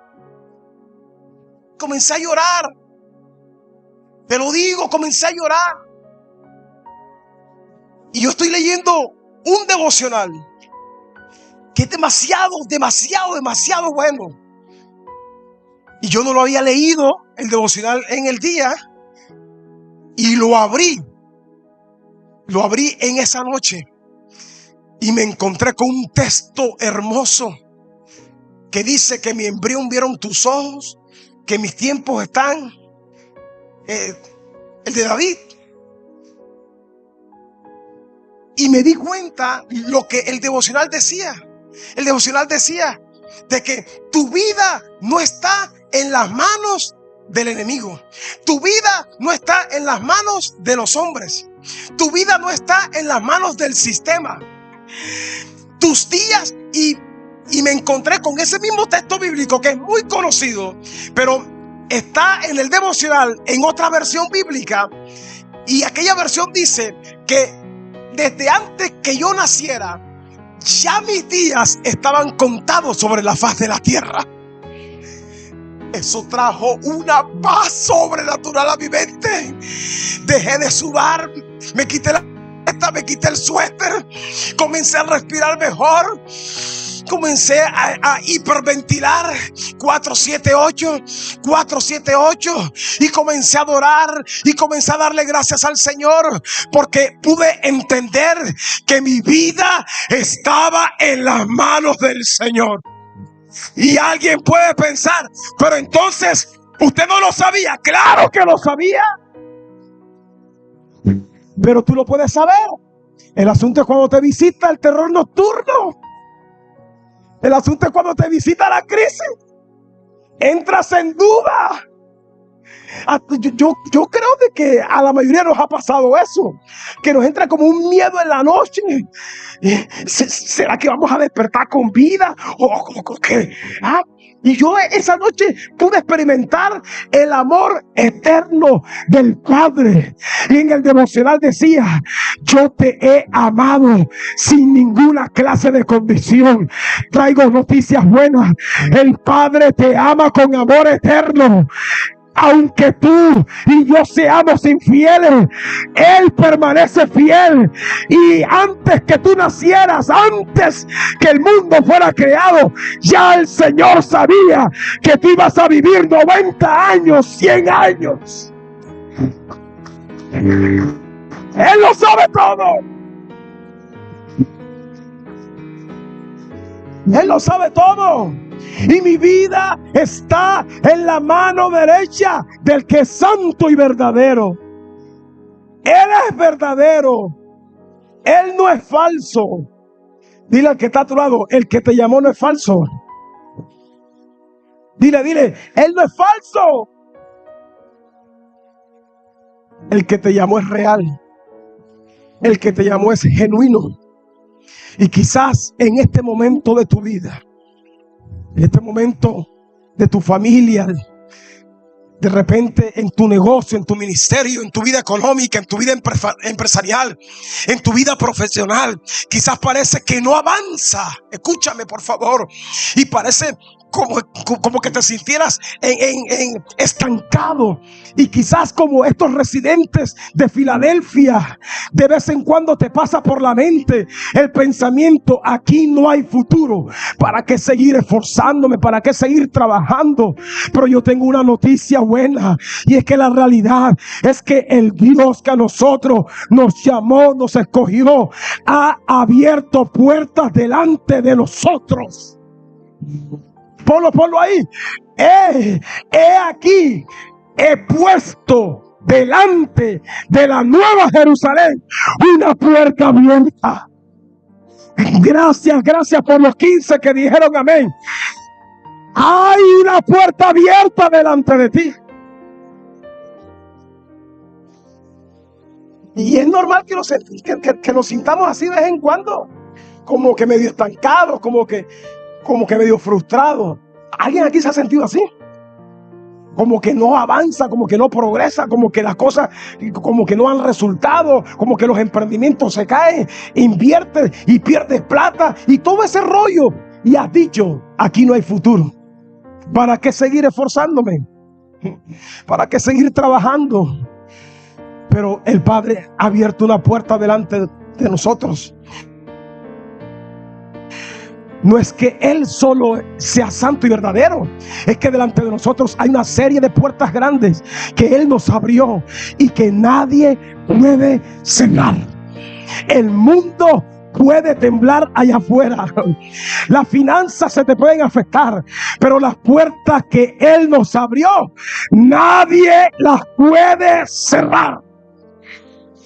S1: Comencé a llorar. Te lo digo, comencé a llorar. Y yo estoy leyendo un devocional que es demasiado bueno. Y yo no lo había leído, el devocional, en el día. Y lo abrí en esa noche. Y me encontré con un texto hermoso que dice que mi embrión vieron tus ojos, que mis tiempos están. El de David. Y me di cuenta lo que el devocional decía. El devocional decía de que tu vida no está en las manos del enemigo. Tu vida no está en las manos de los hombres. Tu vida no está en las manos del sistema. Tus días, y me encontré con ese mismo texto bíblico que es muy conocido, pero está en el devocional en otra versión bíblica. Y aquella versión dice que desde antes que yo naciera, ya mis días estaban contados sobre la faz de la tierra. Eso trajo una paz sobrenatural a mi mente. Dejé de sudar, me quité el suéter, comencé a respirar mejor. Comencé a hiperventilar 478 y comencé a adorar y comencé a darle gracias al Señor, porque pude entender que mi vida estaba en las manos del Señor. Y alguien puede pensar, pero entonces usted no lo sabía. Claro que lo sabía, pero tú lo puedes saber. El asunto es cuando te visita el terror nocturno. El asunto es cuando te visita la crisis. Entras en duda.
S2: Yo creo de que a la mayoría nos ha pasado eso, que nos entra como un miedo en la noche. ¿Será que vamos a despertar con vida? ¿O qué? Y yo esa noche pude experimentar el amor eterno del Padre. Y en el devocional decía: yo te he amado sin ninguna clase de condición. Traigo noticias buenas. El Padre te ama con amor eterno. Aunque tú y yo seamos infieles, Él permanece fiel. Y antes que tú nacieras, antes que el mundo fuera creado, ya el Señor sabía que tú ibas a vivir 90 años, 100 años. Él lo sabe todo. Él lo sabe todo. Y mi vida está en la mano derecha del que es santo y verdadero. Él es verdadero. Él no es falso. Dile al que está a tu lado: el que te llamó no es falso. Dile, Él no es falso. El que te llamó es real. El que te llamó es genuino. Y quizás en este momento de tu vida, en este momento de tu familia, de repente en tu negocio, en tu ministerio, en tu vida económica, en tu vida empresarial, en tu vida profesional, quizás parece que no avanza. Escúchame, por favor. Y parece como que te sintieras estancado. Y quizás como estos residentes de Filadelfia, de vez en cuando te pasa por la mente el pensamiento: aquí no hay futuro. ¿Para qué seguir esforzándome? ¿Para qué seguir trabajando? Pero yo tengo una noticia buena, y es que la realidad es que el Dios que a nosotros nos llamó, nos escogió, ha abierto puertas delante de nosotros. Ponlo ahí. He aquí, he puesto delante de la nueva Jerusalén una puerta abierta. Gracias por los 15 que dijeron amén. Hay una puerta abierta delante de ti. Y es normal que nos sintamos así de vez en cuando, como que medio estancados, como que medio frustrados. ¿Alguien aquí se ha sentido así? Como que no avanza, como que no progresa, como que las cosas como que no han resultado, como que los emprendimientos se caen, inviertes y pierdes plata y todo ese rollo. Y has dicho: aquí no hay futuro. ¿Para qué seguir esforzándome? ¿Para qué seguir trabajando? Pero el Padre ha abierto una puerta delante de nosotros. No es que Él solo sea santo y verdadero, es que delante de nosotros hay una serie de puertas grandes que Él nos abrió y que nadie puede cerrar. El mundo puede temblar allá afuera, las finanzas se te pueden afectar, pero las puertas que Él nos abrió, nadie las puede cerrar.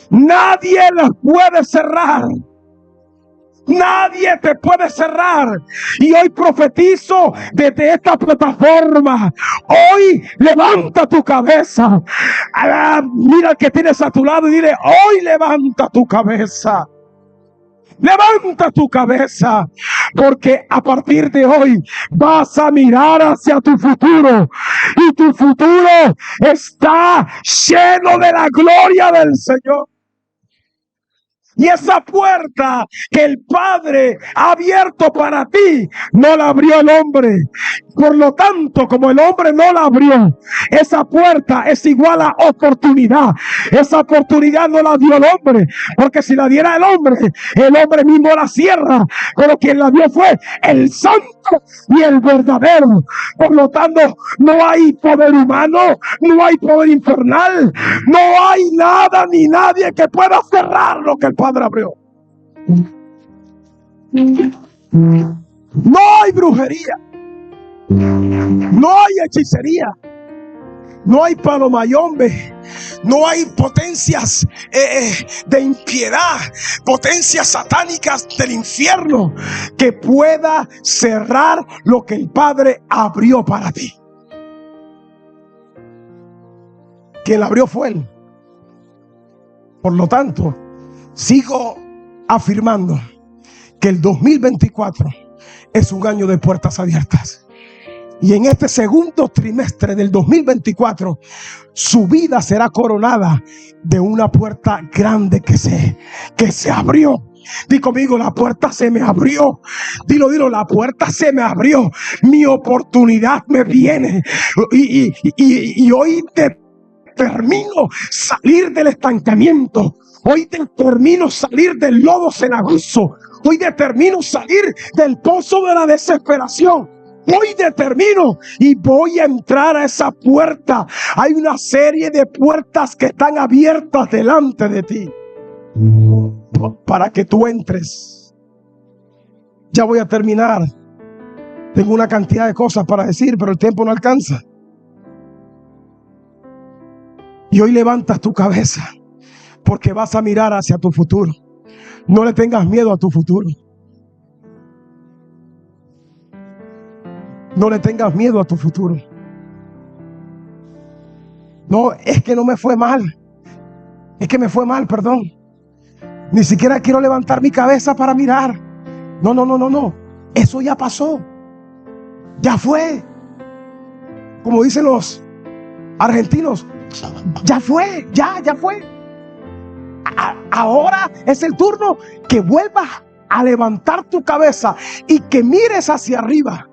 S2: Nadie las puede cerrar. Nadie te puede cerrar. Y hoy profetizo desde esta plataforma: hoy levanta tu cabeza. Mira al que tienes a tu lado y dile: hoy levanta tu cabeza. Levanta tu cabeza, porque a partir de hoy vas a mirar hacia tu futuro, y tu futuro está lleno de la gloria del Señor. Y esa puerta que el Padre ha abierto para ti, no la abrió el hombre. Por lo tanto, como el hombre no la abrió, esa puerta es igual a oportunidad. Esa oportunidad no la dio el hombre, porque si la diera el hombre mismo la cierra. Pero quien la dio fue el santo y el verdadero. Por lo tanto, no hay poder humano, no hay poder infernal, no hay nada ni nadie que pueda cerrar lo que el Padre abrió. No hay brujería, no hay hechicería, no hay palomayombe, no hay potencias de impiedad, potencias satánicas del infierno que pueda cerrar lo que el Padre abrió para ti.
S1: Quien la abrió fue Él. Por lo tanto, sigo afirmando que el 2024 es un año de puertas abiertas. Y en este segundo trimestre del 2024, su vida será coronada de una puerta grande que se abrió. Di conmigo, la puerta se me abrió. Dilo, la puerta se me abrió. Mi oportunidad me viene. Y hoy determino salir del estancamiento. Hoy determino salir del lodo cenagoso. Hoy determino salir del pozo de la desesperación. Hoy determino y voy a entrar a esa puerta. Hay una serie de puertas que están abiertas delante de ti para que tú entres. Ya voy a terminar. Tengo una cantidad de cosas para decir, pero el tiempo no alcanza. Y hoy levantas tu cabeza porque vas a mirar hacia tu futuro. No le tengas miedo a tu futuro. No le tengas miedo a tu futuro. No, es que no me fue mal. Es que me fue mal, perdón. Ni siquiera quiero levantar mi cabeza para mirar. No. Eso ya pasó. Ya fue. Como dicen los argentinos, ya fue, ya fue. Ahora es el turno que vuelvas a levantar tu cabeza y que mires hacia arriba.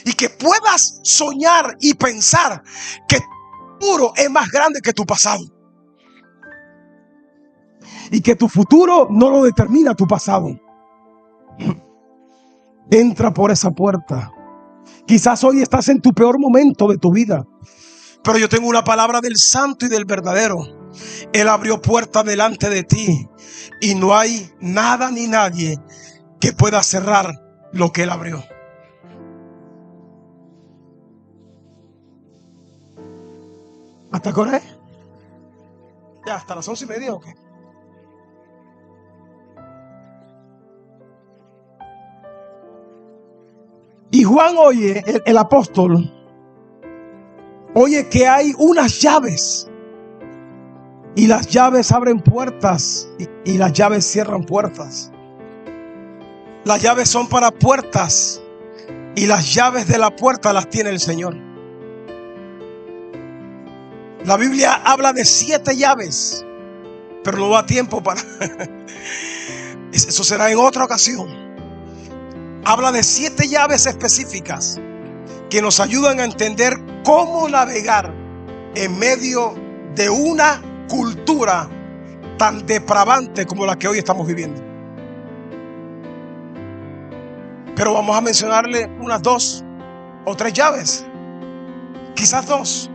S1: Y que puedas soñar y pensar que tu futuro es más grande que tu pasado. Y que tu futuro no lo determina tu pasado. Entra por esa puerta. Quizás hoy estás en tu peor momento de tu vida, pero yo tengo una palabra del santo y del verdadero. Él abrió puertas delante de ti y no hay nada ni nadie que pueda cerrar lo que Él abrió. ¿Hasta qué hora es? Ya, hasta las 11:30 o qué. Y Juan oye, el apóstol, oye que hay unas llaves. Y las llaves abren puertas y las llaves cierran puertas. Las llaves son para puertas y las llaves de la puerta las tiene el Señor. La Biblia habla de 7 llaves, pero no da tiempo para... Eso será en otra ocasión. Habla de 7 llaves específicas que nos ayudan a entender cómo navegar en medio de una cultura tan depravante como la que hoy estamos viviendo. Pero vamos a mencionarle unas 2 o 3 llaves, quizás 2.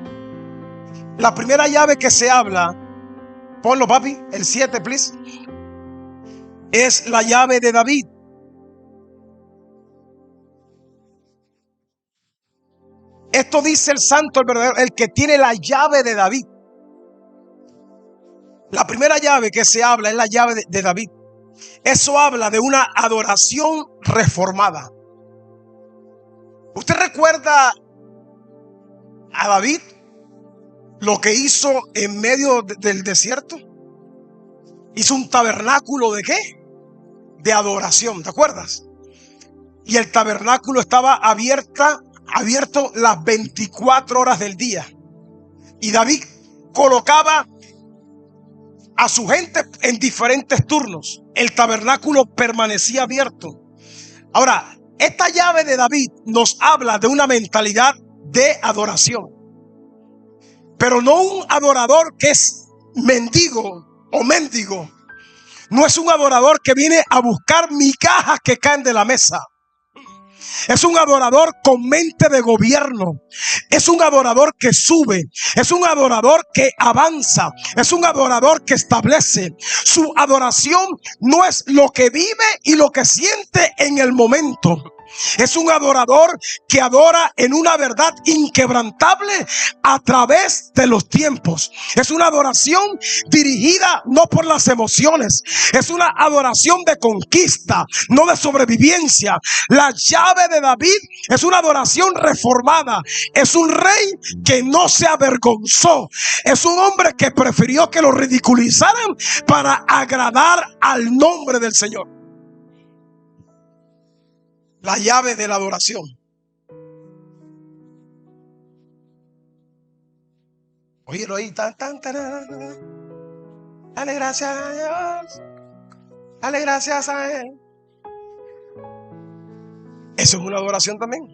S1: La primera llave que se habla, ponlo papi, el 7 please, es la llave de David. Esto dice el santo, el verdadero, el que tiene la llave de David. La primera llave que se habla es la llave de David. Eso habla de una adoración reformada. ¿Usted recuerda a David? Lo que hizo en medio del desierto. Hizo un tabernáculo ¿de qué? De adoración, ¿te acuerdas? Y el tabernáculo estaba abierto las 24 horas del día. Y David colocaba a su gente en diferentes turnos. El tabernáculo permanecía abierto. Ahora, esta llave de David nos habla de una mentalidad de adoración. Pero no un adorador que es mendigo o mendigo. No es un adorador que viene a buscar migajas que caen de la mesa. Es un adorador con mente de gobierno. Es un adorador que sube. Es un adorador que avanza. Es un adorador que establece. Su adoración no es lo que vive y lo que siente en el momento. Es un adorador que adora en una verdad inquebrantable a través de los tiempos. Es una adoración dirigida no por las emociones. Es una adoración de conquista, no de sobrevivencia. La llave de David es una adoración reformada. Es un rey que no se avergonzó. Es un hombre que prefirió que lo ridiculizaran para agradar al nombre del Señor. La llave de la adoración. Óyelo ahí. Dale gracias a Dios. Dale gracias a Él. Eso es una adoración también.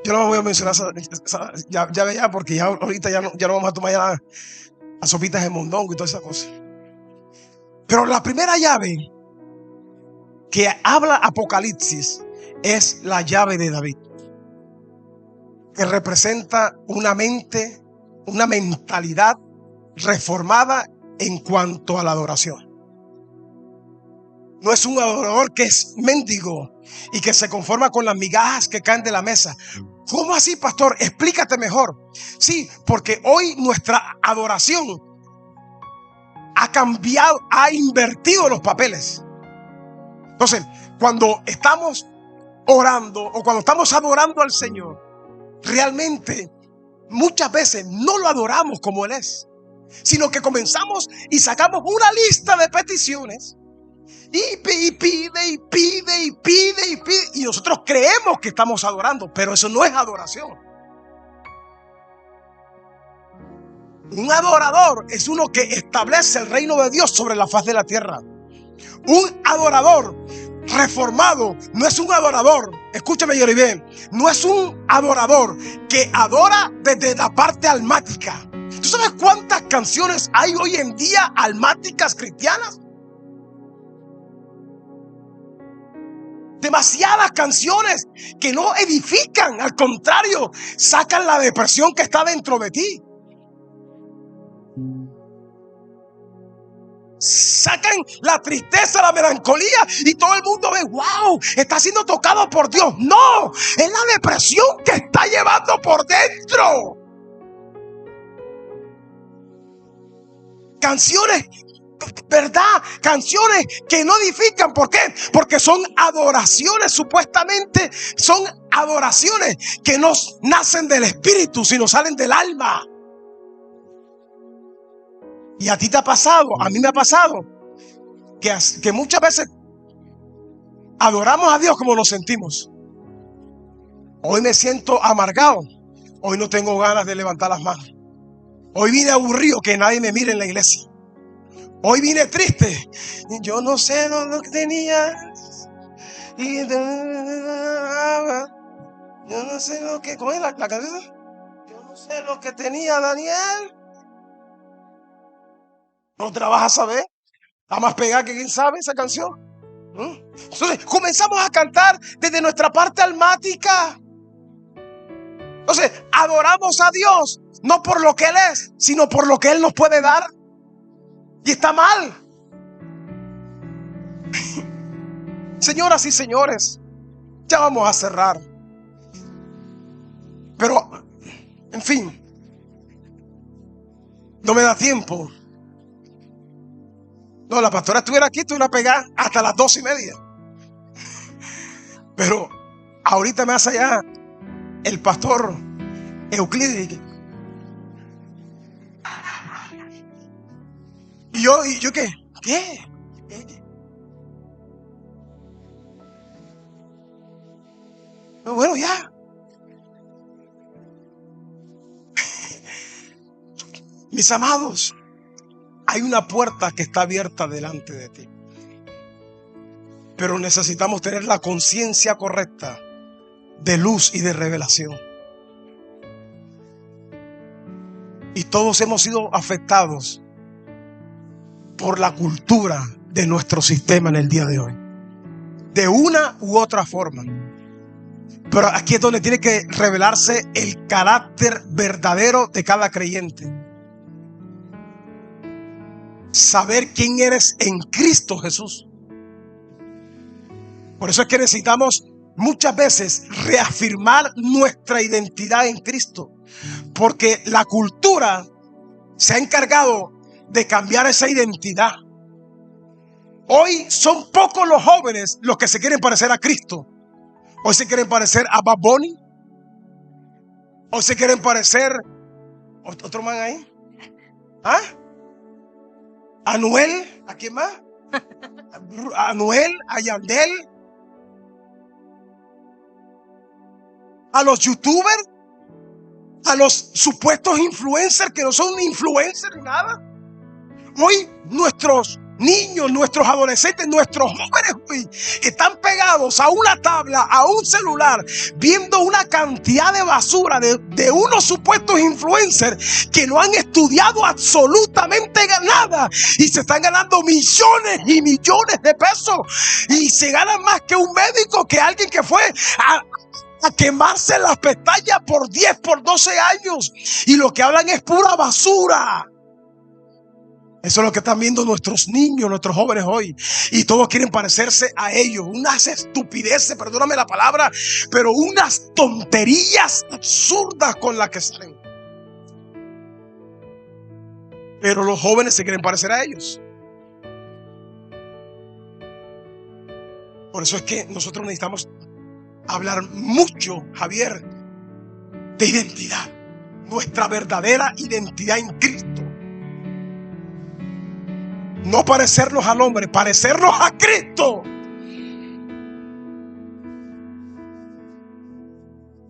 S1: Yo no voy a mencionar ya porque ya ahorita ya no vamos a tomar ya las sopitas de mondongo y todas esas cosas. Pero la primera llave que habla Apocalipsis es la llave de David, que representa una mente, una mentalidad reformada en cuanto a la adoración. No es un adorador que es mendigo y que se conforma con las migajas que caen de la mesa. ¿Cómo así, pastor? Explícate mejor. Sí, porque hoy nuestra adoración ha cambiado, ha invertido los papeles. Entonces, cuando estamos orando o cuando estamos adorando al Señor, realmente muchas veces no lo adoramos como Él es, sino que comenzamos y sacamos una lista de peticiones y pide y nosotros creemos que estamos adorando, pero eso no es adoración. Un adorador es uno que establece el reino de Dios sobre la faz de la tierra. Un adorador reformado no es un adorador, escúchame Yoribé, no es un adorador que adora desde la parte almática. ¿Tú sabes cuántas canciones hay hoy en día almáticas cristianas? Demasiadas canciones que no edifican, al contrario, sacan la depresión que está dentro de ti. Sacan la tristeza, la melancolía y todo el mundo ve, wow, está siendo tocado por Dios. No, es la depresión que está llevando por dentro. Canciones, ¿verdad? Canciones que no edifican. ¿Por qué? Porque son adoraciones, supuestamente son adoraciones que no nacen del espíritu, sino salen del alma. Y a ti te ha pasado, a mí me ha pasado, que muchas veces adoramos a Dios como nos sentimos. Hoy me siento amargado, hoy no tengo ganas de levantar las manos. Hoy vine aburrido que nadie me mire en la iglesia. Hoy vine triste, yo no sé lo que tenía. Yo no sé lo que, ¿cómo es la canción? Yo no sé lo que tenía Daniel. ¿No te la vas a saber? Está más pegada que quién sabe esa canción. Entonces comenzamos a cantar desde nuestra parte almática. Entonces adoramos a Dios no por lo que Él es, sino por lo que Él nos puede dar. Y está mal. Señoras y señores, ya vamos a cerrar. Pero, en fin, no me da tiempo. No, la pastora estuviera aquí, estuviera pegada hasta las 2:30. Pero ahorita me hace allá el pastor Euclides. ¿Y yo qué? ¿Qué? No, bueno, ya. Mis amados, hay una puerta que está abierta delante de ti. Pero necesitamos tener la conciencia correcta de luz y de revelación. Y todos hemos sido afectados por la cultura de nuestro sistema en el día de hoy, de una u otra forma. Pero aquí es donde tiene que revelarse el carácter verdadero de cada creyente. Saber quién eres en Cristo Jesús. Por eso es que necesitamos muchas veces reafirmar nuestra identidad en Cristo, porque la cultura se ha encargado de cambiar esa identidad. Hoy son pocos los jóvenes los que se quieren parecer a Cristo. Hoy se quieren parecer a Bad Bunny. Hoy se quieren parecer otro man ahí. ¿Ah? Anuel, ¿a quién más? A Anuel, a Yandel, a los youtubers, a los supuestos influencers que no son influencers ni nada. Hoy nuestros niños, nuestros adolescentes, nuestros jóvenes hoy están pegados a una tabla, a un celular, viendo una cantidad de basura de unos supuestos influencers que no han estudiado absolutamente nada y se están ganando millones y millones de pesos y se ganan más que un médico, que alguien que fue a quemarse las pestañas por 10, por 12 años, y lo que hablan es pura basura. Eso es lo que están viendo nuestros niños, nuestros jóvenes hoy. Y todos quieren parecerse a ellos. Unas estupideces, perdóname la palabra, pero unas tonterías absurdas con las que salen. Pero los jóvenes se quieren parecer a ellos. Por eso es que nosotros necesitamos hablar mucho, Javier, de identidad. Nuestra verdadera identidad en Cristo. No parecernos al hombre, parecernos a Cristo.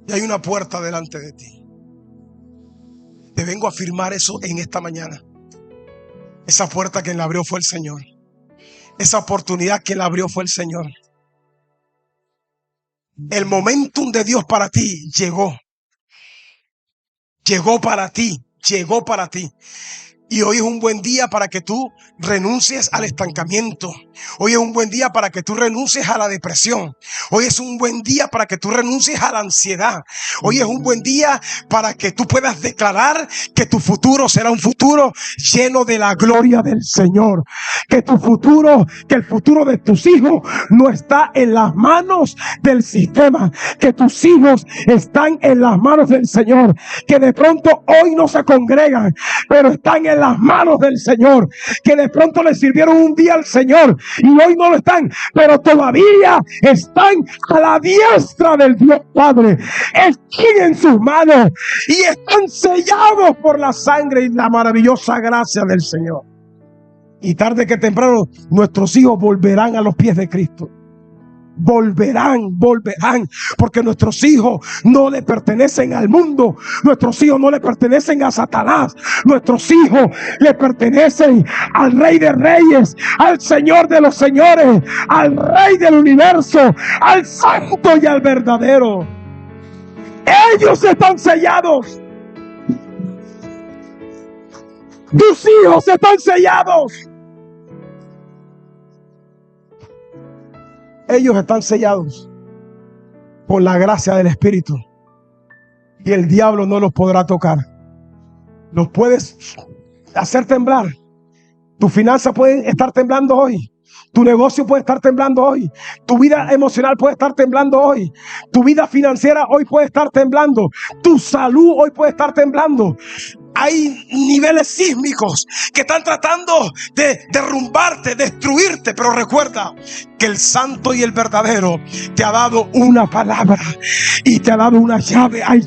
S1: Y hay una puerta delante de ti. Te vengo a afirmar eso en esta mañana. Esa puerta quien la abrió fue el Señor. Esa oportunidad quien la abrió fue el Señor. El momentum de Dios para ti llegó. Llegó para ti. Llegó para ti. Y hoy es un buen día para que tú renuncies al estancamiento. Hoy es un buen día para que tú renuncies a la depresión. Hoy es un buen día para que tú renuncies a la ansiedad. Hoy es un buen día para que tú puedas declarar que tu futuro será un futuro lleno de la gloria del Señor. Que tu futuro, que el futuro de tus hijos no está en las manos del sistema. Que tus hijos están en las manos del Señor. Que de pronto hoy no se congregan, pero están en las manos del Señor. Que de pronto le sirvieron un día al Señor y hoy no lo están, pero todavía están a la diestra del Dios Padre. Están en sus manos y están sellados por la sangre y la maravillosa gracia del Señor. Y tarde que temprano nuestros hijos volverán a los pies de Cristo. Volverán, porque nuestros hijos no le pertenecen al mundo, nuestros hijos no le pertenecen a Satanás, nuestros hijos le pertenecen al Rey de Reyes, al Señor de los Señores, al Rey del universo, al Santo y al verdadero. Ellos están sellados. Tus hijos están sellados. Ellos están sellados por la gracia del Espíritu. Y el diablo no los podrá tocar. Los puedes hacer temblar. Tus finanzas pueden estar temblando hoy. Tu negocio puede estar temblando hoy. Tu vida emocional puede estar temblando hoy. Tu vida financiera hoy puede estar temblando. Tu salud hoy puede estar temblando. Hay niveles sísmicos que están tratando de derrumbarte, destruirte. Pero recuerda que el santo y el verdadero te ha dado una palabra y te ha dado una llave. Hay